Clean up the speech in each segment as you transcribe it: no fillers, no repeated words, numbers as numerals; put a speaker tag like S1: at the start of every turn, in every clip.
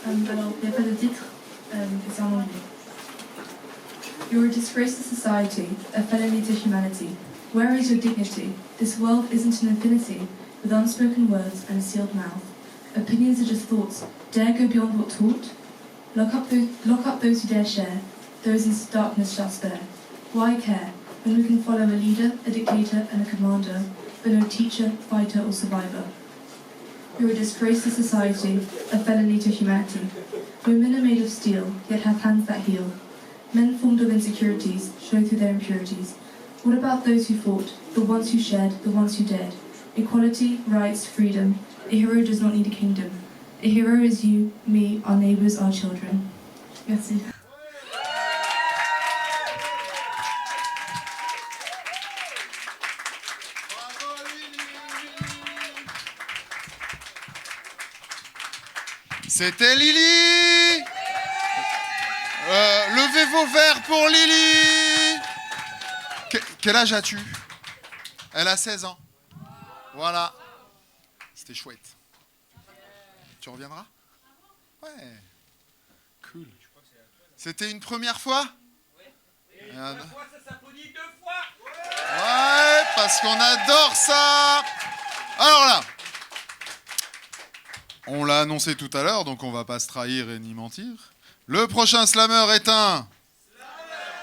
S1: Alors, il n'y a pas de titre, c'est en anglais. You're a disgrace to society, a felony to humanity. Where is your dignity? This world isn't an infinity, with unspoken words and a sealed mouth. Opinions are just thoughts. Dare go beyond what taught? Lock up those who dare share. Those in darkness shall spare. Why care, when we can follow a leader, a dictator, and a commander, but no teacher, fighter, or survivor? You're a disgrace to society, a felony to humanity. Women are made of steel, yet have hands that heal. Men formed of insecurities show through their impurities. What about those who fought, the ones who shared, the ones who dared? Equality, rights, freedom. A hero does not need a kingdom. A hero is you, me, our neighbours, our children. Merci.
S2: C'était Lily. Levez vos verres pour Lily. Quel âge as-tu? Elle a 16 ans. Voilà. C'était chouette. Tu reviendras? Ouais. Cool. C'était une première fois?
S3: Et une fois, ça s'applaudit 2 fois.
S2: Ouais, parce qu'on adore ça. Alors là, on l'a annoncé tout à l'heure, donc on va pas se trahir et ni mentir. Le prochain slammer est un...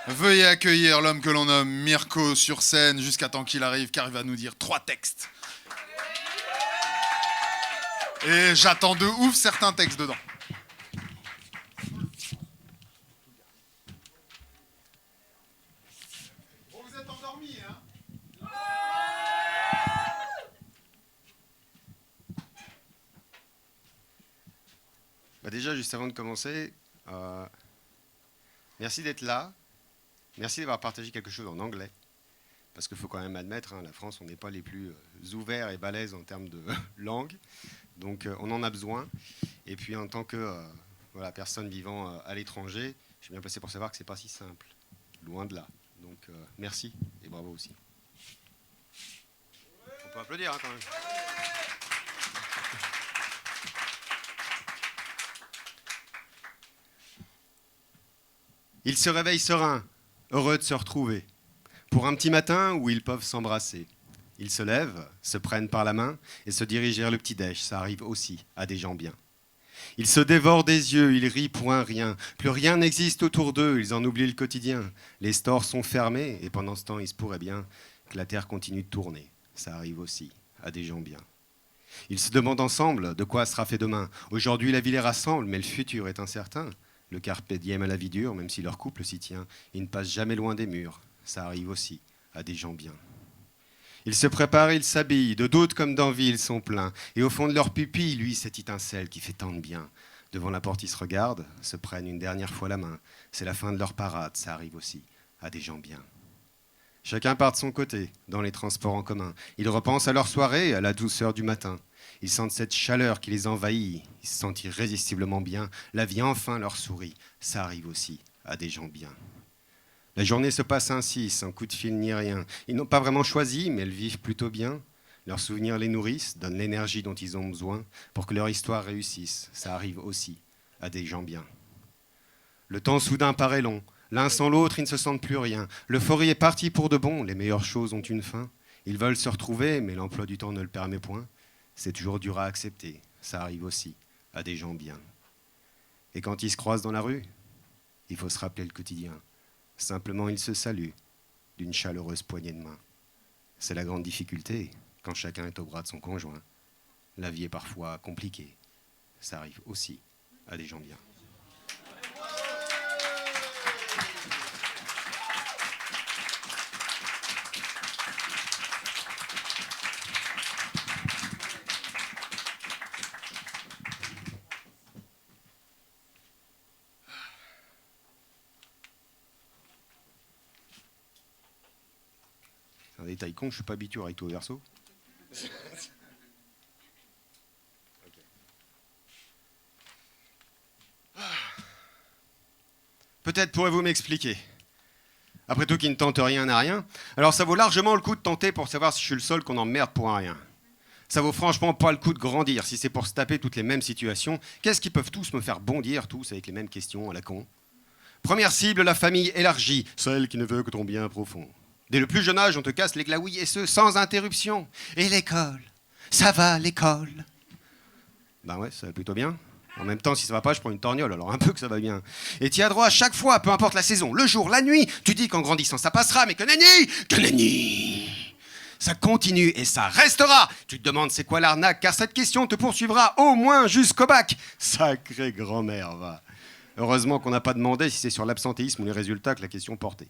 S2: Veuillez accueillir l'homme que l'on nomme Mirko sur scène jusqu'à temps qu'il arrive, car il va nous dire 3 textes. Et j'attends de ouf certains textes dedans. Bon, vous êtes endormis, hein?
S4: Bah déjà, juste avant de commencer, merci d'être là. Merci d'avoir partagé quelque chose en anglais. Parce qu'il faut quand même admettre, la France, on n'est pas les plus ouverts et balèzes en termes de langue. Donc on en a besoin. Et puis en tant que personne vivant à l'étranger, je suis bien placé pour savoir que ce n'est pas si simple. Loin de là. Donc merci et bravo aussi. On peut applaudir quand même. Ils se réveillent sereins, heureux de se retrouver, pour un petit matin où ils peuvent s'embrasser. Ils se lèvent, se prennent par la main et se dirigent vers le petit-déj. Ça arrive aussi à des gens bien. Ils se dévorent des yeux, ils rient pour un rien. Plus rien n'existe autour d'eux, ils en oublient le quotidien. Les stores sont fermés et pendant ce temps, il se pourrait bien que la terre continue de tourner. Ça arrive aussi à des gens bien. Ils se demandent ensemble de quoi sera fait demain. Aujourd'hui, la vie les rassemble, mais le futur est incertain. Le carpe diem à la vie dure, même si leur couple s'y tient. Ils ne passent jamais loin des murs. Ça arrive aussi à des gens bien. Ils se préparent, ils s'habillent. De doutes comme d'envie, ils sont pleins. Et au fond de leur pupille, lui, cette étincelle qui fait tant de bien. Devant la porte, ils se regardent, se prennent une dernière fois la main. C'est la fin de leur parade. Ça arrive aussi à des gens bien. Chacun part de son côté, dans les transports en commun. Ils repensent à leur soirée, à la douceur du matin. Ils sentent cette chaleur qui les envahit. Ils se sentent irrésistiblement bien. La vie enfin leur sourit. Ça arrive aussi à des gens bien. La journée se passe ainsi, sans coup de fil ni rien. Ils n'ont pas vraiment choisi, mais ils vivent plutôt bien. Leurs souvenirs les nourrissent, donnent l'énergie dont ils ont besoin pour que leur histoire réussisse. Ça arrive aussi à des gens bien. Le temps soudain paraît long. L'un sans l'autre, ils ne se sentent plus rien. L'euphorie est partie pour de bon. Les meilleures choses ont une fin. Ils veulent se retrouver, mais l'emploi du temps ne le permet point. C'est toujours dur à accepter. Ça arrive aussi à des gens bien. Et quand ils se croisent dans la rue, il faut se rappeler le quotidien. Simplement, ils se saluent d'une chaleureuse poignée de main. C'est la grande difficulté quand chacun est au bras de son conjoint. La vie est parfois compliquée. Ça arrive aussi à des gens bien. Un détail con, je ne suis pas habitué à recto verso. Peut-être pourrez-vous m'expliquer. Après tout, qui ne tente rien n'a rien. Alors ça vaut largement le coup de tenter pour savoir si je suis le seul qu'on emmerde pour un rien. Ça vaut franchement pas le coup de grandir. Si c'est pour se taper toutes les mêmes situations, qu'est-ce qu'ils peuvent tous me faire bondir, tous avec les mêmes questions à la con? Première cible, la famille élargie, celle qui ne veut que ton bien profond. Dès le plus jeune âge, on te casse les glaouilles et ce, sans interruption. Et l'école? Ça va, l'école? Ben ouais, ça va plutôt bien. En même temps, si ça va pas, je prends une torgnole, alors un peu que ça va bien. Et tu as droit à chaque fois, peu importe la saison, le jour, la nuit. Tu dis qu'en grandissant, ça passera, mais que nenni, ça continue et ça restera. Tu te demandes c'est quoi l'arnaque, car cette question te poursuivra au moins jusqu'au bac. Sacrée grand-mère, va. Heureusement qu'on n'a pas demandé si c'est sur l'absentéisme ou les résultats que la question portait.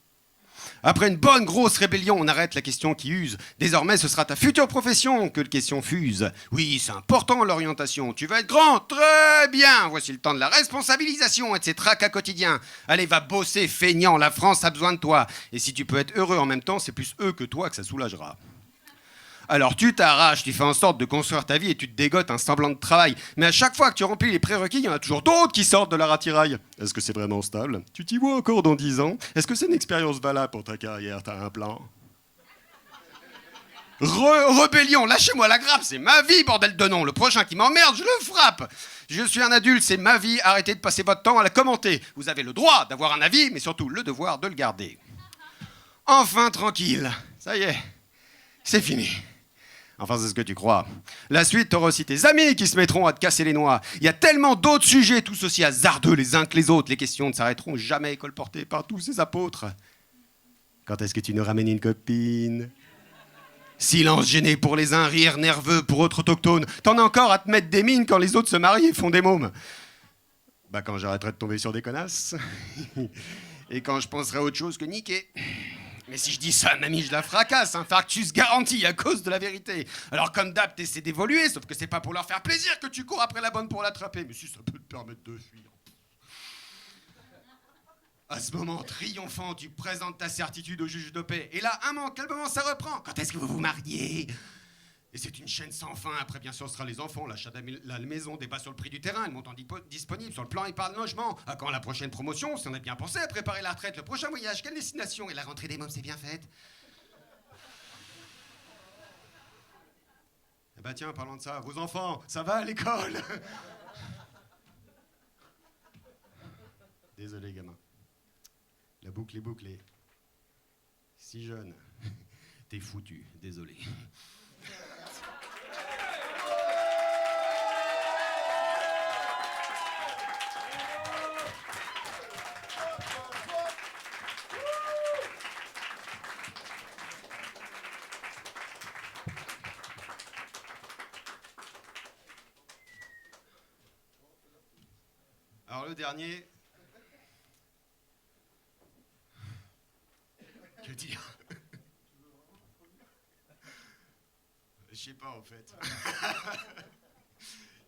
S4: Après une bonne grosse rébellion, on arrête la question qui use. Désormais, ce sera ta future profession que la question fuse. Oui, c'est important l'orientation. Tu vas être grand, très bien. Voici le temps de la responsabilisation et de ses tracas quotidiens. Allez, va bosser, feignant. La France a besoin de toi. Et si tu peux être heureux en même temps, c'est plus eux que toi que ça soulagera. Alors tu t'arraches, tu fais en sorte de construire ta vie et tu te dégotes un semblant de travail. Mais à chaque fois que tu remplis les prérequis, il y en a toujours d'autres qui sortent de leur attirail. Est-ce que c'est vraiment stable? Tu t'y vois encore dans 10 ans? Est-ce que c'est une expérience valable pour ta carrière? T'as un plan? Rébellion, lâchez-moi la grappe, c'est ma vie, bordel de nom. Le prochain qui m'emmerde, je le frappe. Je suis un adulte, c'est ma vie, arrêtez de passer votre temps à la commenter. Vous avez le droit d'avoir un avis, mais surtout le devoir de le garder. Enfin tranquille, ça y est, c'est fini. Enfin, c'est ce que tu crois. La suite, t'auras aussi tes amis qui se mettront à te casser les noix. Il y a tellement d'autres sujets, tous aussi hasardeux les uns que les autres. Les questions ne s'arrêteront jamais, colportées par tous ces apôtres. Quand est-ce que tu nous ramènes une copine? Silence gêné pour les uns, rire nerveux pour autres autochtones. T'en as encore à te mettre des mines quand les autres se marient et font des mômes. Bah quand j'arrêterai de tomber sur des connasses. Et quand je penserai à autre chose que niquer. Mais si je dis ça, mamie, je la fracasse, infarctus garanti à cause de la vérité. Alors comme d'hab, t'essaies d'évoluer, sauf que c'est pas pour leur faire plaisir que tu cours après la bonne pour l'attraper. Mais si ça peut te permettre de fuir. À ce moment triomphant, tu présentes ta certitude au juge de paix. Et là, calmement, ça reprend. Quand est-ce que vous vous mariez? Et c'est une chaîne sans fin. Après, bien sûr, ce sera les enfants, l'achat de la maison, débat sur le prix du terrain, le montant disponible sur le plan épargne logement. À quand la prochaine promotion? Si on a bien pensé à préparer la retraite, le prochain voyage, quelle destination? Et la rentrée des mômes, c'est bien faite. Eh ben tiens, parlons de ça, vos enfants, ça va à l'école? Désolé, gamin. La boucle est bouclée. Si jeune, t'es foutu, désolé. Alors le dernier... Que dire? Je sais pas en fait.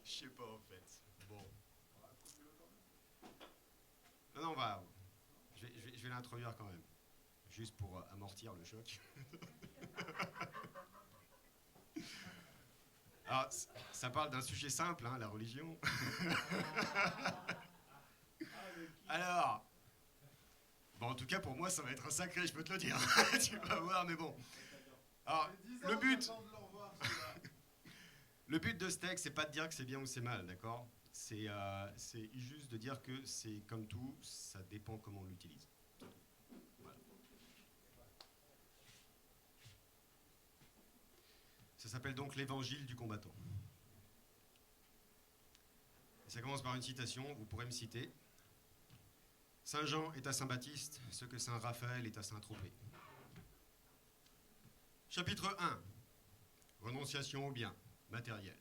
S4: Je sais pas en fait. Bon. Non, je vais l'introduire quand même. Juste pour amortir le choc. Alors, ça parle d'un sujet simple, hein, la religion. Alors, bon, en tout cas, pour moi, ça va être un sacré, je peux te le dire. Tu vas voir, mais bon. Alors, le but de ce texte, c'est pas de dire que c'est bien ou c'est mal, d'accord? C'est juste de dire que c'est comme tout, ça dépend comment on l'utilise. Voilà. Ça s'appelle donc l'évangile du combattant. Et ça commence par une citation, vous pourrez me citer. Saint Jean est à Saint Baptiste ce que Saint Raphaël est à Saint Tropez. Chapitre 1. Renonciation au bien matériel.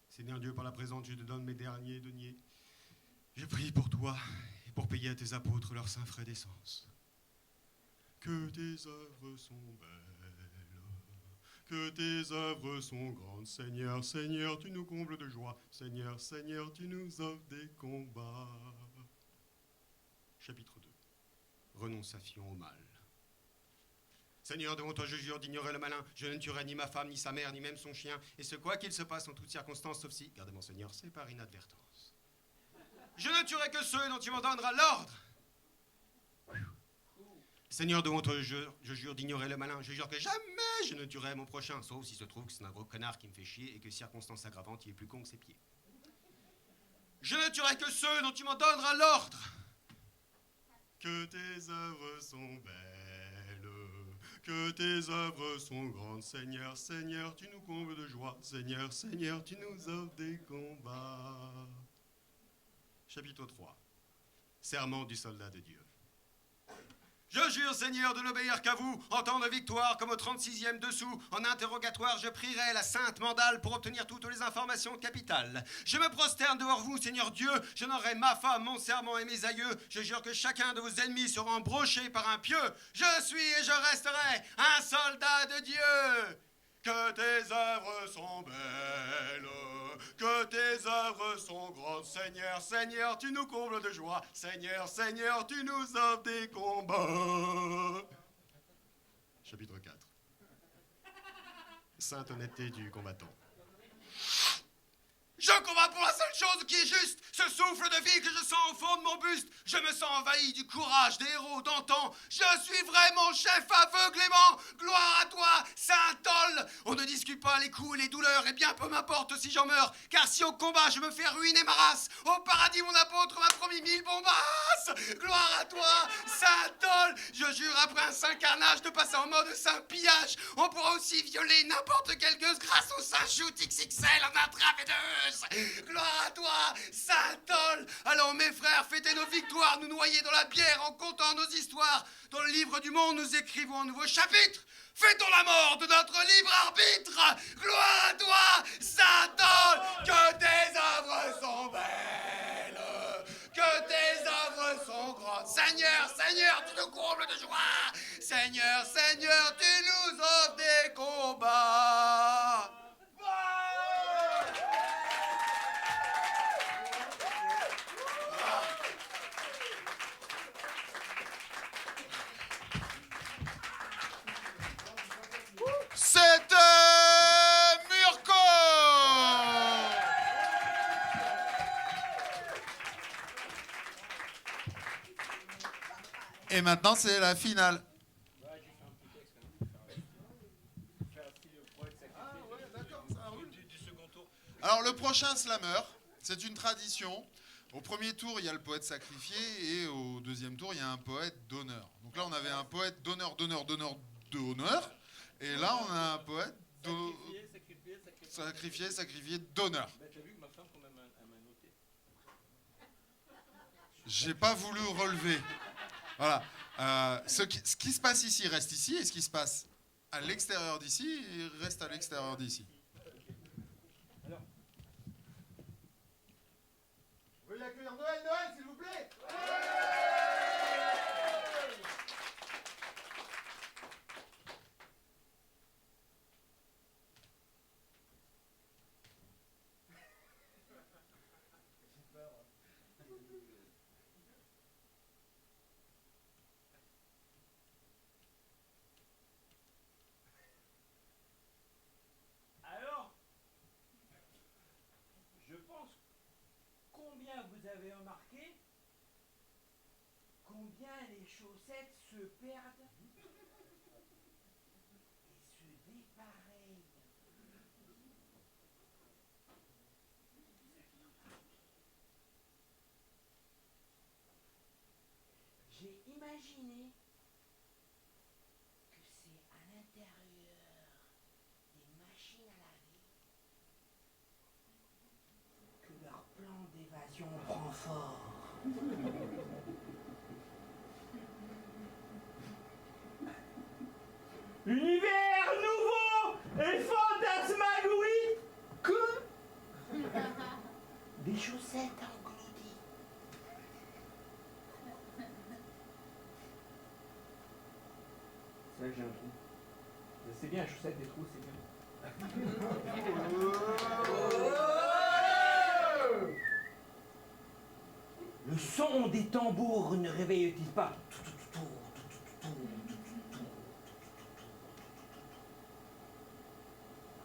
S4: Seigneur Dieu, par la présente, je te donne mes derniers deniers. Je prie pour toi et pour payer à tes apôtres leurs saints frais d'essence. Que tes œuvres sont belles, que tes œuvres sont grandes. Seigneur, Seigneur, tu nous combles de joie. Seigneur, Seigneur, tu nous offres des combats. Chapitre 2. Renonciation au mal. Seigneur, devant toi je jure d'ignorer le malin. Je ne tuerai ni ma femme, ni sa mère, ni même son chien. Et ce quoi qu'il se passe en toutes circonstances, sauf si, gardez mon Seigneur, c'est par inadvertance. Je ne tuerai que ceux dont tu m'en donneras l'ordre. Seigneur de honte, je jure d'ignorer le malin. Je jure que jamais je ne tuerai mon prochain, sauf s'il se trouve que c'est un gros connard qui me fait chier et que circonstance aggravante, il est plus con que ses pieds. Je ne tuerai que ceux dont tu m'en donneras l'ordre. Que tes œuvres sont belles, que tes œuvres sont grandes, Seigneur, Seigneur, tu nous combles de joie, Seigneur, Seigneur, tu nous offres des combats. Chapitre 3. Serment du soldat de Dieu. Je jure, Seigneur, de n'obéir qu'à vous, en temps de victoire, comme au 36e dessous. En interrogatoire, je prierai la sainte mandale pour obtenir toutes les informations capitales. Je me prosterne devant vous, Seigneur Dieu. J'honorerai ma femme, mon serment et mes aïeux. Je jure que chacun de vos ennemis sera embroché par un pieu. Je suis et je resterai un soldat de Dieu. Que tes œuvres sont belles, que tes œuvres sont grandes, Seigneur, Seigneur, tu nous combles de joie, Seigneur, Seigneur, tu nous offres des combats. Chapitre 4. Sainte honnêteté du combattant. Je combats pour la seule chose qui est juste, ce souffle de vie que je sens au fond de mon buste. Je me sens envahi du courage des héros d'antan. Je suis vraiment chef aveuglément. Gloire à toi, Saint-Ol. On ne discute pas les coups et les douleurs, et bien peu m'importe si j'en meurs. Car si au combat je me fais ruiner ma race, au paradis mon apôtre m'a promis 1000 bombasses. Gloire à toi, Saint-Ol. Je jure après un saint carnage de passer en mode saint pillage. On pourra aussi violer n'importe quelle gueuse grâce au saint shoot XXL en intraveineuse. Gloire à toi, Saint-Ol. Allons, mes frères, fêtez nos victoires, nous noyer dans la bière en contant nos histoires. Dans le livre du monde, nous écrivons un nouveau chapitre. Fêtons la mort de notre libre arbitre. Gloire à toi, Saint-Ol. Que tes œuvres sont belles, que tes œuvres sont grandes. Seigneur, Seigneur, tu nous combles de joie. Seigneur, Seigneur, tu nous offres des combats.
S2: C'était Mirko. Et maintenant, c'est la finale. Alors, le prochain slammer, c'est une tradition. Au premier tour, il y a le poète sacrifié et au deuxième tour, il y a un poète d'honneur. Donc là, on avait un poète d'honneur. Et là, on a un poète sacrifié d'honneur.
S3: T'as vu que ma femme, quand même, elle m'a noté.
S2: J'ai pas voulu relever. Voilà. Ce qui se passe ici reste ici, et ce qui se passe à l'extérieur d'ici reste à l'extérieur d'ici.
S3: Alors.
S2: Veuillez accueillir Noël, s'il vous plaît.
S3: Alors, je pense combien vous avez remarqué combien les chaussettes se perdent et se dépareillent. J'ai imaginé que c'est à l'intérieur des machines à laver que leur plan d'évasion prend forme. Univers nouveau et fantasmagorique. Quoi? Des chaussettes englouties. C'est là que j'ai un trou. C'est bien, chaussettes, des trous, c'est bien. Le son des tambours ne réveille-t-il pas?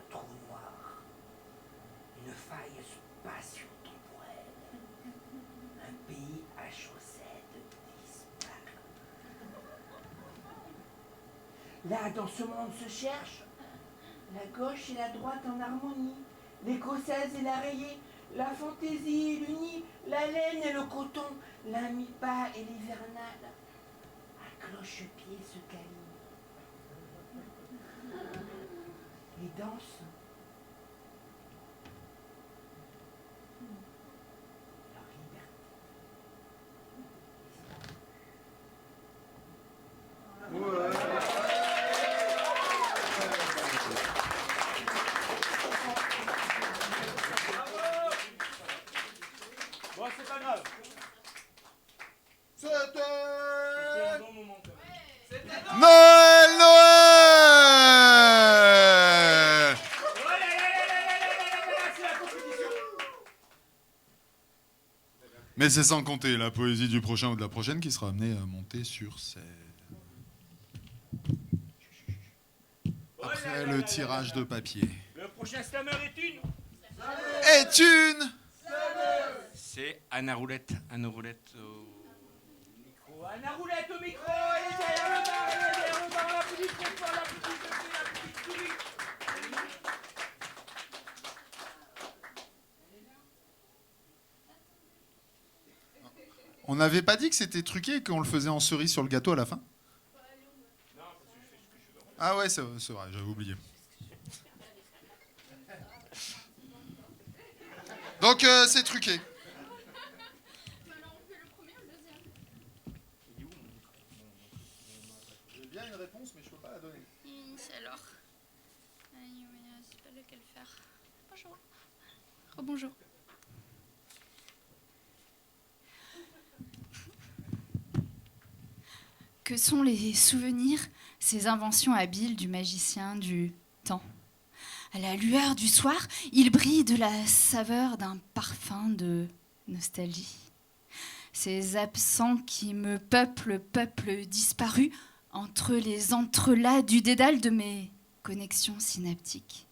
S3: Un trou noir, une faille spatio-temporelle, un pays à chaussettes disparu.
S5: Là, dans ce monde se cherche la gauche et la droite en harmonie, l'écossaise et la rayée, la fantaisie et l'unie, la laine et le coton, l'amipa et l'hivernal. À cloche-pied se câline et danse. Leur liberté.
S3: Bon, c'est pas grave.
S2: C'était
S3: C'était un bon moment quand même.
S2: Noël, Noël.
S3: C'est la compétition.
S2: Mais c'est sans compter la poésie du prochain ou de la prochaine qui sera amenée à monter sur scène. Après le tirage de papier.
S3: Le prochain slammer est une.
S2: Est une.
S6: C'est Anna Roulette. Anna Roulette au
S3: micro. Anna Roulette au micro. Elle est derrière le bar. Elle est derrière le bar. La petite fête, la petite souris.
S2: On n'avait pas dit que c'était truqué et qu'on le faisait en cerise sur le gâteau à la fin? Ah ouais, c'est vrai, j'avais oublié. Donc c'est truqué.
S7: Alors on fait le premier ou le deuxième?
S2: J'ai bien une réponse, mais je peux pas la donner.
S7: C'est alors. Je sais pas lequel faire. Bonjour. Rebonjour. Que sont les souvenirs, ces inventions habiles du magicien du temps? À la lueur du soir, il brille de la saveur d'un parfum de nostalgie. Ces absents qui me peuplent, peuple disparu, entre les entrelacs du dédale de mes connexions synaptiques.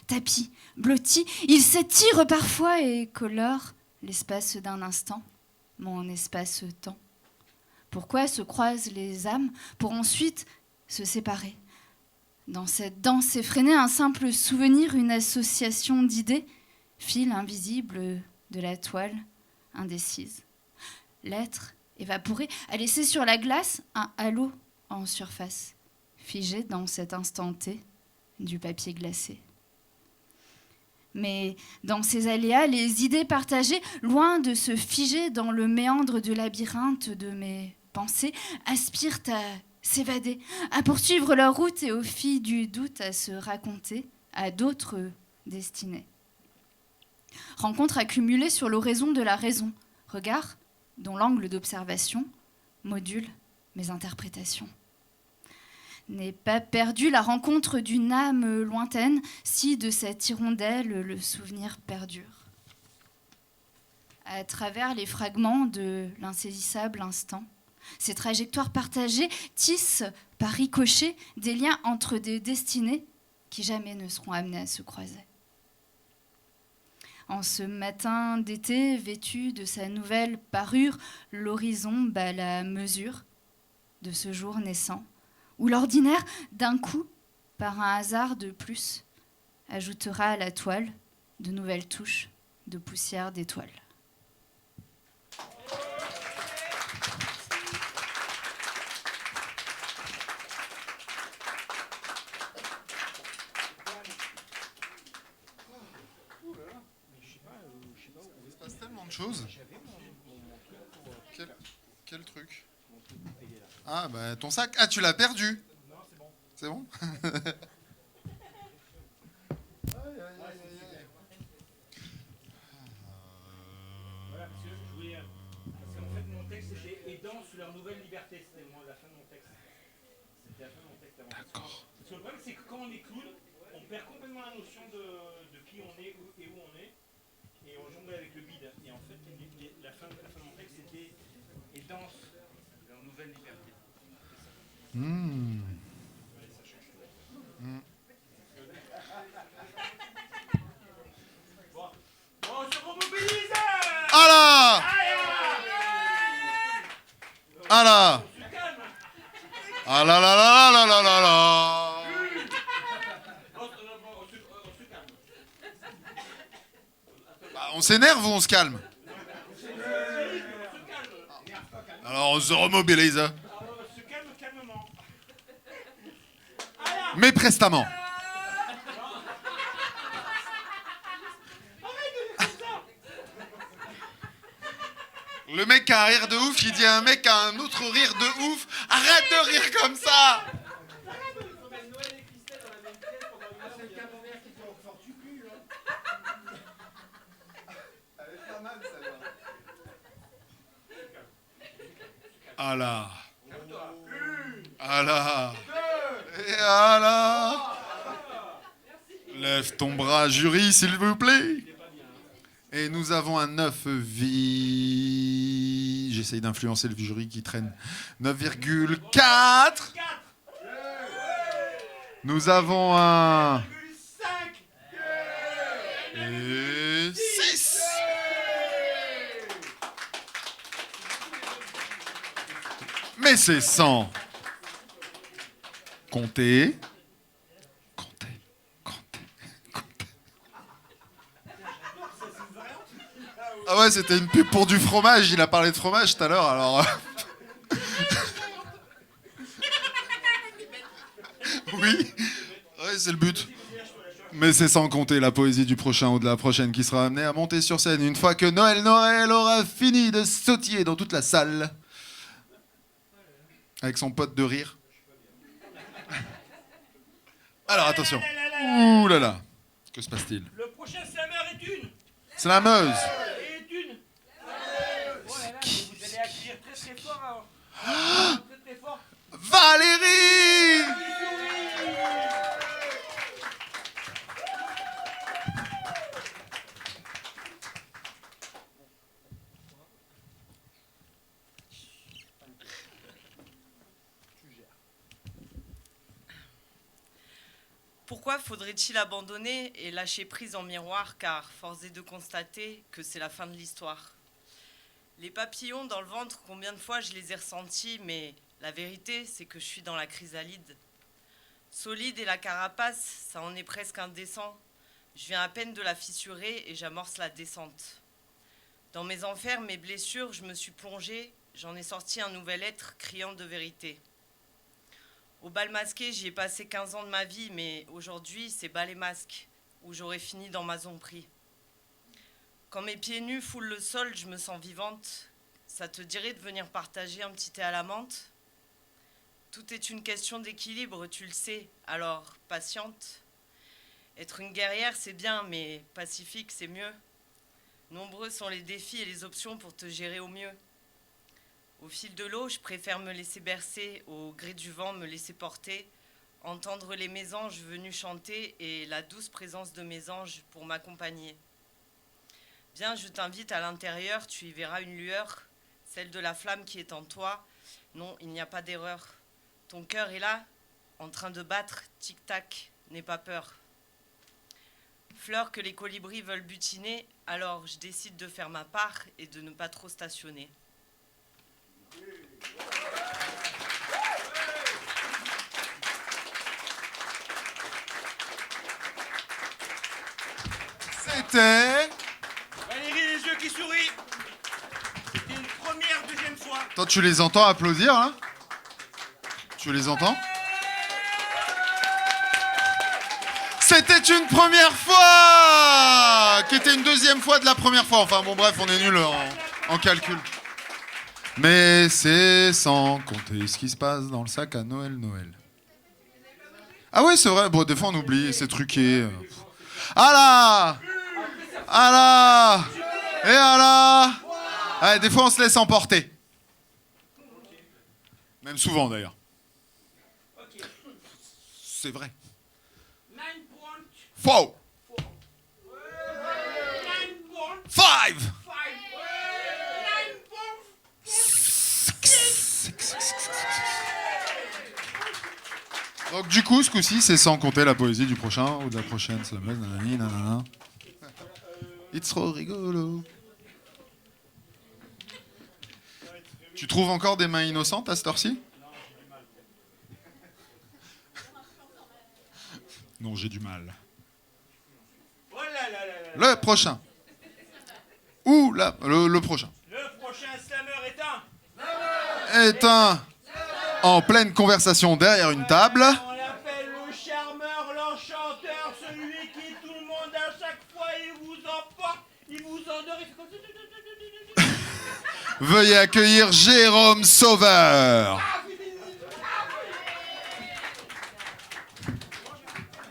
S7: Tapis, blotti, il s'étire parfois et colore l'espace d'un instant, mon espace-temps. Pourquoi se croisent les âmes pour ensuite se séparer? Dans cette danse effrénée, un simple souvenir, une association d'idées, fil invisible de la toile indécise. L'être évaporé a laissé sur la glace un halo en surface, figé dans cet instant T du papier glacé. Mais dans ces aléas, les idées partagées, loin de se figer dans le méandre du labyrinthe de mes pensées, aspirent à s'évader, à poursuivre leur route et au fil du doute à se raconter à d'autres destinées. Rencontre accumulée sur l'horizon de la raison, regard dont l'angle d'observation module mes interprétations. N'est pas perdue la rencontre d'une âme lointaine, si de cette hirondelle le souvenir perdure. À travers les fragments de l'insaisissable instant, ces trajectoires partagées tissent par ricochet des liens entre des destinées qui jamais ne seront amenées à se croiser. En ce matin d'été, vêtu de sa nouvelle parure, l'horizon bat la mesure de ce jour naissant, où l'ordinaire, d'un coup, par un hasard de plus, ajoutera à la toile de nouvelles touches de poussière d'étoiles.
S2: Il se passe tellement de choses. Quel truc? Ah, bah ton sac. Ah, tu l'as perdu.
S3: Non, c'est bon.
S2: C'est bon?
S3: Voilà, parce que je voulais. Parce qu'en fait, mon texte c'était aidant sur leur nouvelle liberté. C'était la fin de mon texte. C'était la fin de mon texte avant.
S2: D'accord.
S3: Parce que le problème, c'est que quand on est clown, on perd complètement la notion de qui on est et où on est. Et on jongle avec le bide. Et en fait, la fin de mon texte c'était aidant sur leur nouvelle liberté.
S2: Mmh.
S3: Bon, on se remobilise!
S2: Ah là!
S3: Allez,
S2: Ah là!
S3: on se calme!
S2: Ah là là là là là là là. Bah, on s'énerve ou on se calme? Alors on se remobilise.
S3: Se calme calmement.
S2: Mais prestamment. Le mec qui a un rire de ouf, il dit à un mec qui a un autre rire de ouf, arrête de rire comme ça. Ah là. Ah là. Et ah là. Lève ton bras, jury, s'il vous plaît. Et nous avons un 9 vie. J'essaye d'influencer le jury qui traîne. 9,4. Nous avons un. Et 6. Mais c'est 100. Comptez. Comptez. Comptez. Comptez. Ah ouais, c'était une pub pour du fromage. Il a parlé de fromage tout à l'heure, alors... Oui, ouais, c'est le but. Mais c'est sans compter la poésie du prochain ou de la prochaine qui sera amenée à monter sur scène une fois que Noël aura fini de sautiller dans toute la salle. Avec son pote de rire. Alors attention. Ouh là là. Que se passe-t-il?
S3: Le prochain slammer est une.
S2: C'est la Meuse.
S3: Et une.
S2: C'est qui?
S3: Vous allez accueillir très très fort. Alors. Très très fort.
S2: Valérie!
S8: Pourquoi faudrait-il abandonner et lâcher prise en miroir, car force est de constater que c'est la fin de l'histoire. Les papillons dans le ventre, combien de fois je les ai ressentis, mais la vérité, c'est que je suis dans la chrysalide. Solide et la carapace, ça en est presque indécent. Je viens à peine de la fissurer et j'amorce la descente. Dans mes enfers, mes blessures, je me suis plongée, j'en ai sorti un nouvel être criant de vérité. Au bal masqué, j'y ai passé 15 ans de ma vie, mais aujourd'hui, c'est bal et masque, où j'aurais fini dans ma zombie. Quand mes pieds nus foulent le sol, je me sens vivante. Ça te dirait de venir partager un petit thé à la menthe? Tout est une question d'équilibre, tu le sais, alors patiente. Être une guerrière, c'est bien, mais pacifique, c'est mieux. Nombreux sont les défis et les options pour te gérer au mieux. Au fil de l'eau, je préfère me laisser bercer, au gré du vent, me laisser porter, entendre les mésanges venus chanter et la douce présence de mes anges pour m'accompagner. Viens, je t'invite à l'intérieur, tu y verras une lueur, celle de la flamme qui est en toi. Non, il n'y a pas d'erreur. Ton cœur est là, en train de battre, tic-tac, n'aie pas peur. Fleur que les colibris veulent butiner, alors je décide de faire ma part et de ne pas trop stationner.
S2: C'était...
S3: Valérie, les yeux qui sourient. C'était une première, deuxième fois.
S2: Toi, tu les entends applaudir, là? Tu les entends? C'était une première fois! Qui était une deuxième fois de la première fois. Enfin, bon, bref, on est nul en calcul. Mais c'est sans compter ce qui se passe dans le sac à Noël. Ah ouais, c'est vrai. Bon, des fois, on oublie, c'est truqué. Ah là! Ah là! Et ah là! Ouais, des fois, on se laisse emporter. Même souvent, d'ailleurs. C'est vrai.
S3: 9 points.
S2: Four.
S3: 9 points.
S2: Five.
S3: 5. 9 points.
S2: Donc du coup, ce coup-ci, c'est sans compter la poésie du prochain ou de la prochaine slameuse, nanani, nanana. It's trop rigolo. Tu trouves encore des mains innocentes à cette heure-ci? non, j'ai du mal.
S3: Oh là là là là.
S2: Le prochain. Ou le prochain.
S3: Le prochain slammer est un.
S2: Est un en pleine conversation derrière une table.
S3: On l'appelle le charmeur, l'enchanteur, celui qui tout le monde à chaque fois il vous emporte, il vous endort, il fait comme ça.
S2: Veuillez accueillir Jérôme Sauveur.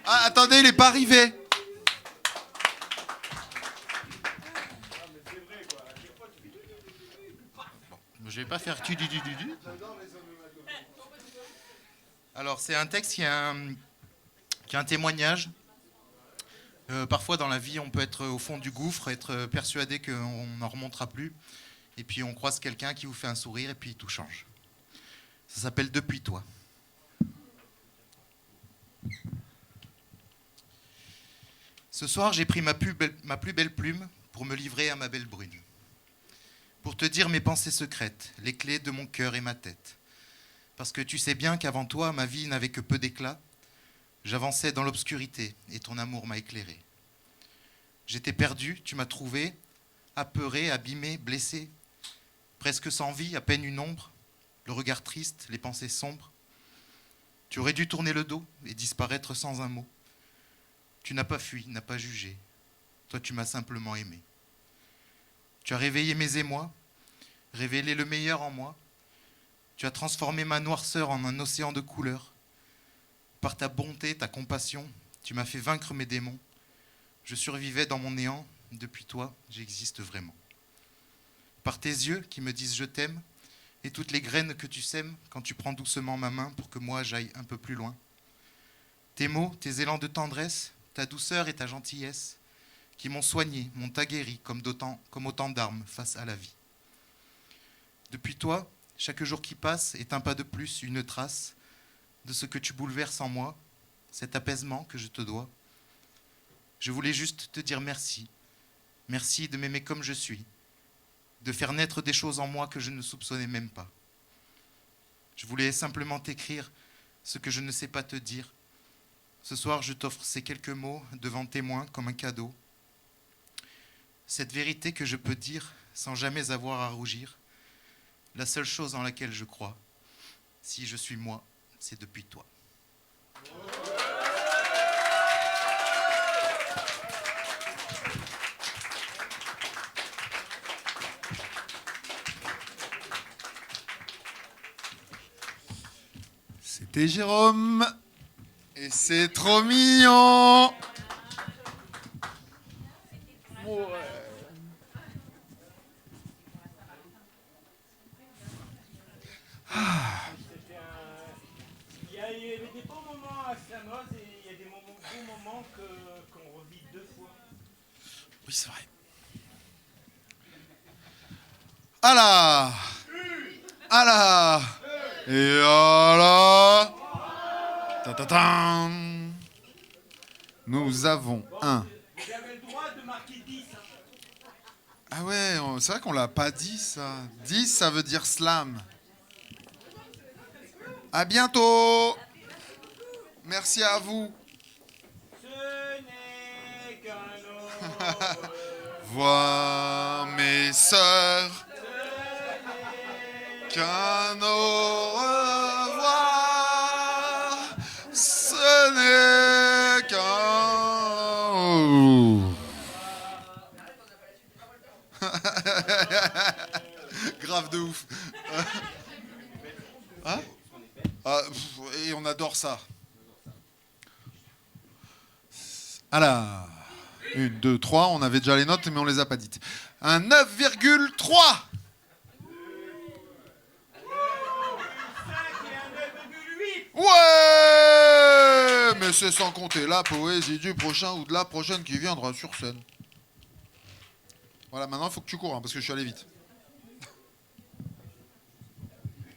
S2: Ah, attendez, il n'est pas arrivé.
S9: Je vais pas faire tu. Alors c'est un texte qui est un témoignage. Parfois dans la vie on peut être au fond du gouffre, être persuadé qu'on n'en remontera plus. Et puis on croise quelqu'un qui vous fait un sourire et puis tout change. Ça s'appelle Depuis toi. Ce soir j'ai pris ma plus belle plume pour me livrer à ma belle brune. Pour te dire mes pensées secrètes, les clés de mon cœur et ma tête. Parce que tu sais bien qu'avant toi, ma vie n'avait que peu d'éclat. J'avançais dans l'obscurité et ton amour m'a éclairé. J'étais perdu, tu m'as trouvé, apeuré, abîmé, blessé, presque sans vie, à peine une ombre, le regard triste, les pensées sombres. Tu aurais dû tourner le dos et disparaître sans un mot. Tu n'as pas fui, n'as pas jugé. Toi, tu m'as simplement aimé. Tu as réveillé mes émois, révélé le meilleur en moi. Tu as transformé ma noirceur en un océan de couleurs. Par ta bonté, ta compassion, tu m'as fait vaincre mes démons. Je survivais dans mon néant, depuis toi, j'existe vraiment. Par tes yeux qui me disent je t'aime, et toutes les graines que tu sèmes quand tu prends doucement ma main pour que moi j'aille un peu plus loin. Tes mots, tes élans de tendresse, ta douceur et ta gentillesse, qui m'ont soigné, m'ont aguerri comme autant d'armes face à la vie. Depuis toi, chaque jour qui passe est un pas de plus, une trace de ce que tu bouleverses en moi, cet apaisement que je te dois. Je voulais juste te dire merci. Merci de m'aimer comme je suis, de faire naître des choses en moi que je ne soupçonnais même pas. Je voulais simplement t'écrire ce que je ne sais pas te dire. Ce soir, je t'offre ces quelques mots devant témoins comme un cadeau. Cette vérité que je peux dire sans jamais avoir à rougir, la seule chose en laquelle je crois, si je suis moi, c'est depuis toi.
S2: C'était Jérôme. Et c'est trop mignon.
S3: Il y avait des bons moments à Slamos et il y a des bons moments qu'on revit deux fois.
S2: Oui, c'est vrai. Ah là et ah là ta-ta-tan. Nous avons un.
S3: Vous avez le droit de marquer 10.
S2: Ah ouais, c'est vrai qu'on l'a pas dit ça. 10, ça veut dire slam. À bientôt. Merci à vous.
S3: Ce n'est qu'un autre.
S2: Voir mes sœurs. Qu'un au revoir. Ce n'est qu'un... Grave de ouf. Hein? Et on adore ça. Alors, 1, 2, 3, on avait déjà les notes, mais on les a pas dites. Un 9,3. Ouais! Mais c'est sans compter la poésie du prochain ou de la prochaine qui viendra sur scène. Voilà, maintenant il faut que tu cours, hein, parce que je suis allé vite.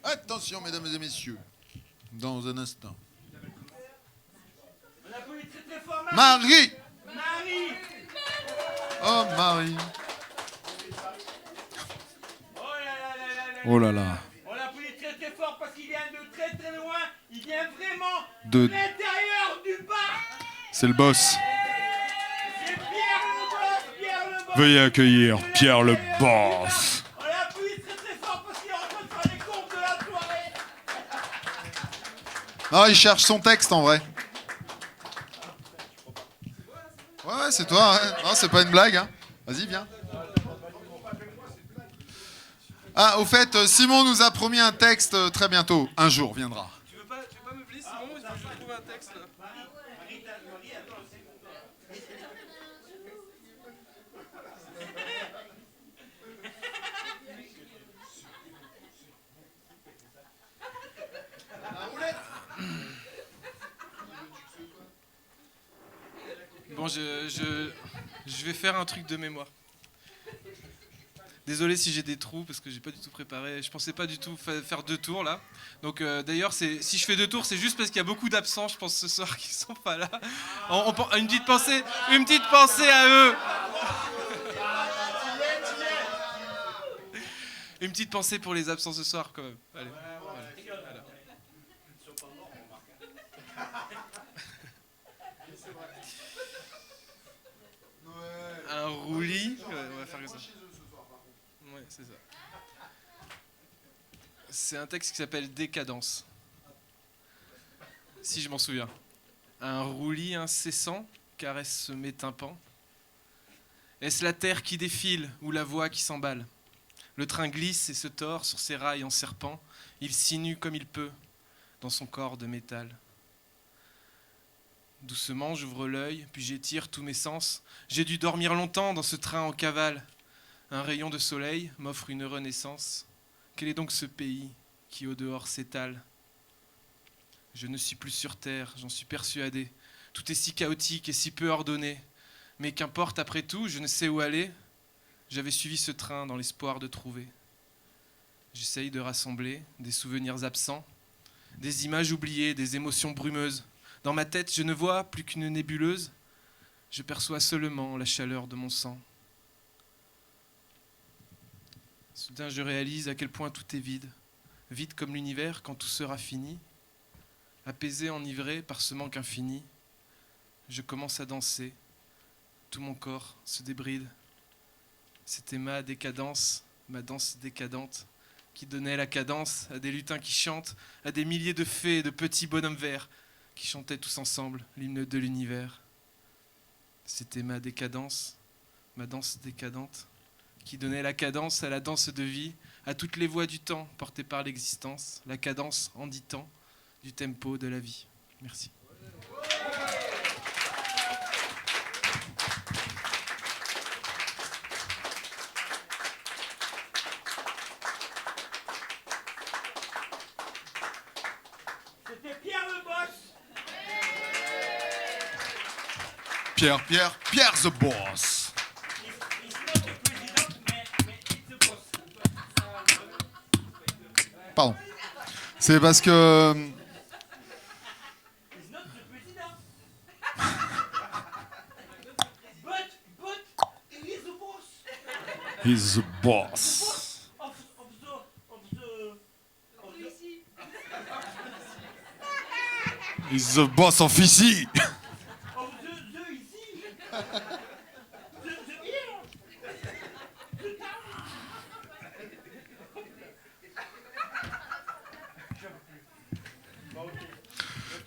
S2: Attention, mesdames et messieurs. Dans un instant.
S3: On applaudit très très fort
S2: Marie!
S3: Marie.
S2: Oh, Marie.
S3: Oh là là là là là.
S2: Oh là là.
S3: On l'applaudit très très fort parce qu'il vient de très très loin. Il vient vraiment
S2: De
S3: l'intérieur du bar.
S2: C'est le boss.
S3: C'est Pierre le boss, Pierre le boss.
S2: Veuillez accueillir Pierre le boss.
S3: On appuie très très fort parce qu'il est en train de faire les comptes de la soirée.
S2: Non, il cherche son texte en vrai. Ouais, c'est toi. Ouais. Non, c'est pas une blague. Hein. Vas-y, viens. Ah, au fait, Simon nous a promis un texte très bientôt. Un jour viendra.
S10: Tu veux pas meubler, Simon? Je trouve un texte là. Bon, je vais faire un truc de mémoire. Désolé si j'ai des trous parce que j'ai pas du tout préparé. Je pensais pas du tout faire 2 tours là. Donc d'ailleurs, si je fais 2 tours, c'est juste parce qu'il y a beaucoup d'absents, je pense, ce soir qui sont pas là. Une petite pensée à eux. Une petite pensée pour les absents ce soir quand même. Allez. Voilà. Un roulis. Ouais, on va faire comme ça. Ouais, c'est ça. C'est un texte qui s'appelle Décadence. Si je m'en souviens. Un roulis incessant caresse mes tympans. Est-ce la terre qui défile ou la voix qui s'emballe? Le train glisse et se tord sur ses rails en serpent. Il sinue comme il peut dans son corps de métal. Doucement, j'ouvre l'œil, puis j'étire tous mes sens. J'ai dû dormir longtemps dans ce train en cavale. Un rayon de soleil m'offre une renaissance. Quel est donc ce pays qui au dehors s'étale? Je ne suis plus sur terre, j'en suis persuadé. Tout est si chaotique et si peu ordonné. Mais qu'importe, après tout, je ne sais où aller. J'avais suivi ce train dans l'espoir de trouver. J'essaye de rassembler des souvenirs absents, des images oubliées, des émotions brumeuses. Dans ma tête, je ne vois plus qu'une nébuleuse. Je perçois seulement la chaleur de mon sang. Soudain, je réalise à quel point tout est vide. Vide comme l'univers quand tout sera fini. Apaisé, enivré par ce manque infini, je commence à danser. Tout mon corps se débride. C'était ma décadence, ma danse décadente, qui donnait la cadence à des lutins qui chantent, à des milliers de fées et de petits bonhommes verts qui chantaient tous ensemble l'hymne de l'univers. C'était ma décadence, ma danse décadente, qui donnait la cadence à la danse de vie, à toutes les voix du temps portées par l'existence, la cadence en 10 temps du tempo de la vie. Merci.
S3: C'était Pierre le boss.
S2: Pierre the boss.
S3: He's not the president, mais it's the boss.
S2: Pardon. C'est parce que...
S3: He's not the president. But he is the boss.
S2: He's the boss.
S3: Of
S2: He's the boss of ici.
S3: ici. The here. The town.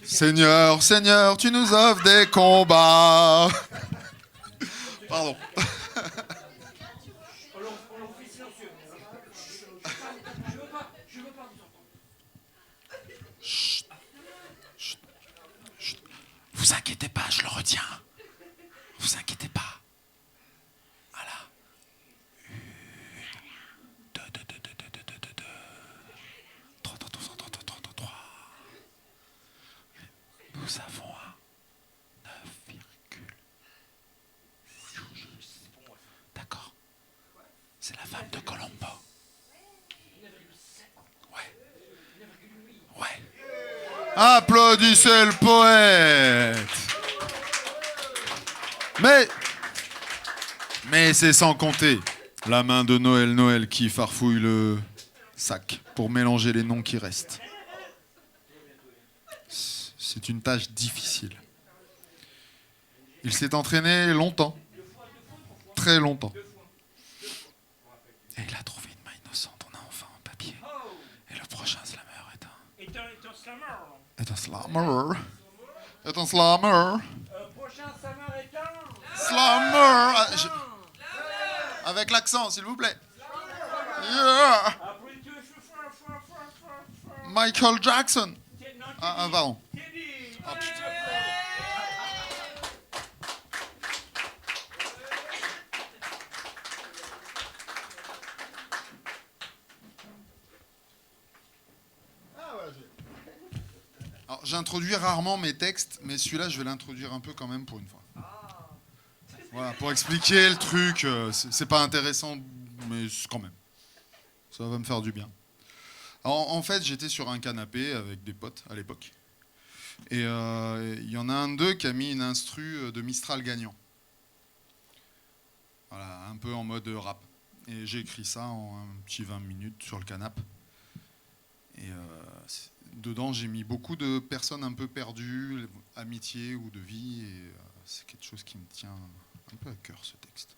S2: Seigneur, Seigneur, tu nous offres des combats. Pardon.
S3: On l'en fait silencieux. Je veux pas vous entendre.
S2: Vous inquiétez pas, je le retiens. Vous inquiétez pas. Voilà. 1, 2, 3, 3. Nous avons un 9,6. D'accord. C'est la femme de Colombo. Ouais. Applaudissez le poète. Mais c'est sans compter la main de Noël qui farfouille le sac pour mélanger les noms qui restent. C'est une tâche difficile. Il s'est entraîné longtemps. Très longtemps. Et il a trouvé une main innocente. On a enfin un papier. Et le prochain slammer est un slammer. Est un slammer. Est un slammer.
S3: Prochain slammer est un...
S2: Slammer. Avec l'accent, s'il vous plaît. Yeah. Michael Jackson. Ah, pardon. Oh, putain. Alors, j'introduis rarement mes textes, mais celui-là, je vais l'introduire un peu quand même pour une fois. Voilà, pour expliquer le truc, c'est pas intéressant, mais quand même. Ça va me faire du bien. Alors, en fait, j'étais sur un canapé avec des potes à l'époque. Et il y en a un d'eux qui a mis une instru de Mistral gagnant. Voilà, un peu en mode rap. Et j'ai écrit ça en un petit 20 minutes sur le canapé. Et dedans, j'ai mis beaucoup de personnes un peu perdues, amitié ou de vie. Et c'est quelque chose qui me tient un peu à cœur, ce texte.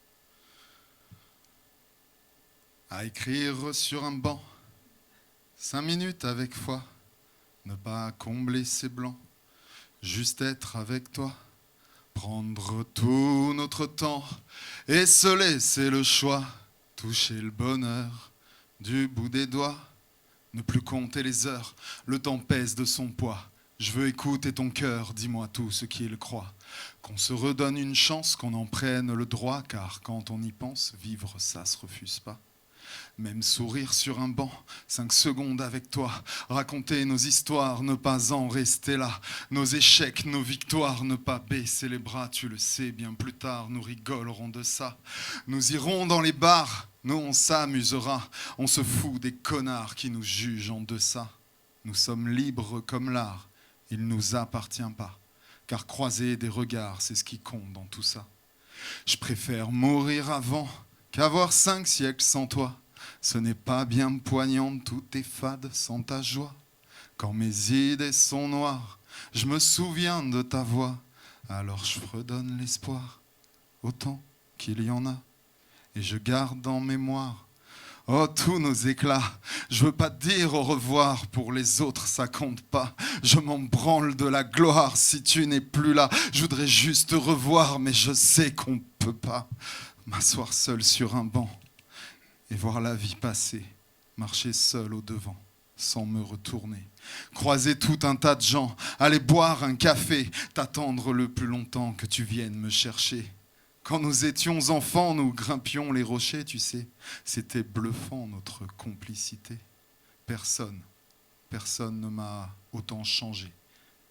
S2: À écrire sur un banc, 5 minutes avec foi, ne pas combler ses blancs, juste être avec toi, prendre tout notre temps et se laisser le choix, toucher le bonheur du bout des doigts, ne plus compter les heures, le temps pèse de son poids. Je veux écouter ton cœur, dis-moi tout ce qu'il croit. Qu'on se redonne une chance, qu'on en prenne le droit, car quand on y pense, vivre ça se refuse pas. Même sourire sur un banc, 5 secondes avec toi, raconter nos histoires, ne pas en rester là, nos échecs, nos victoires, ne pas baisser les bras, tu le sais, bien plus tard, nous rigolerons de ça. Nous irons dans les bars, nous on s'amusera, on se fout des connards qui nous jugent en deçà. Nous sommes libres comme l'art, il ne nous appartient pas, car croiser des regards, c'est ce qui compte dans tout ça. Je préfère mourir avant qu'avoir 5 siècles sans toi. Ce n'est pas bien poignant, tout est fade sans ta joie. Quand mes idées sont noires, je me souviens de ta voix. Alors je redonne l'espoir, autant qu'il y en a. Et je garde en mémoire, oh tous nos éclats. Je veux pas te dire au revoir, pour les autres ça compte pas. Je m'en branle de la gloire si tu n'es plus là. Je voudrais juste te revoir, mais je sais qu'on peut pas. M'asseoir seul sur un banc et voir la vie passer, marcher seul au devant, sans me retourner. Croiser tout un tas de gens, aller boire un café, t'attendre le plus longtemps que tu viennes me chercher. Quand nous étions enfants, nous grimpions les rochers, tu sais, c'était bluffant notre complicité. Personne ne m'a autant changé.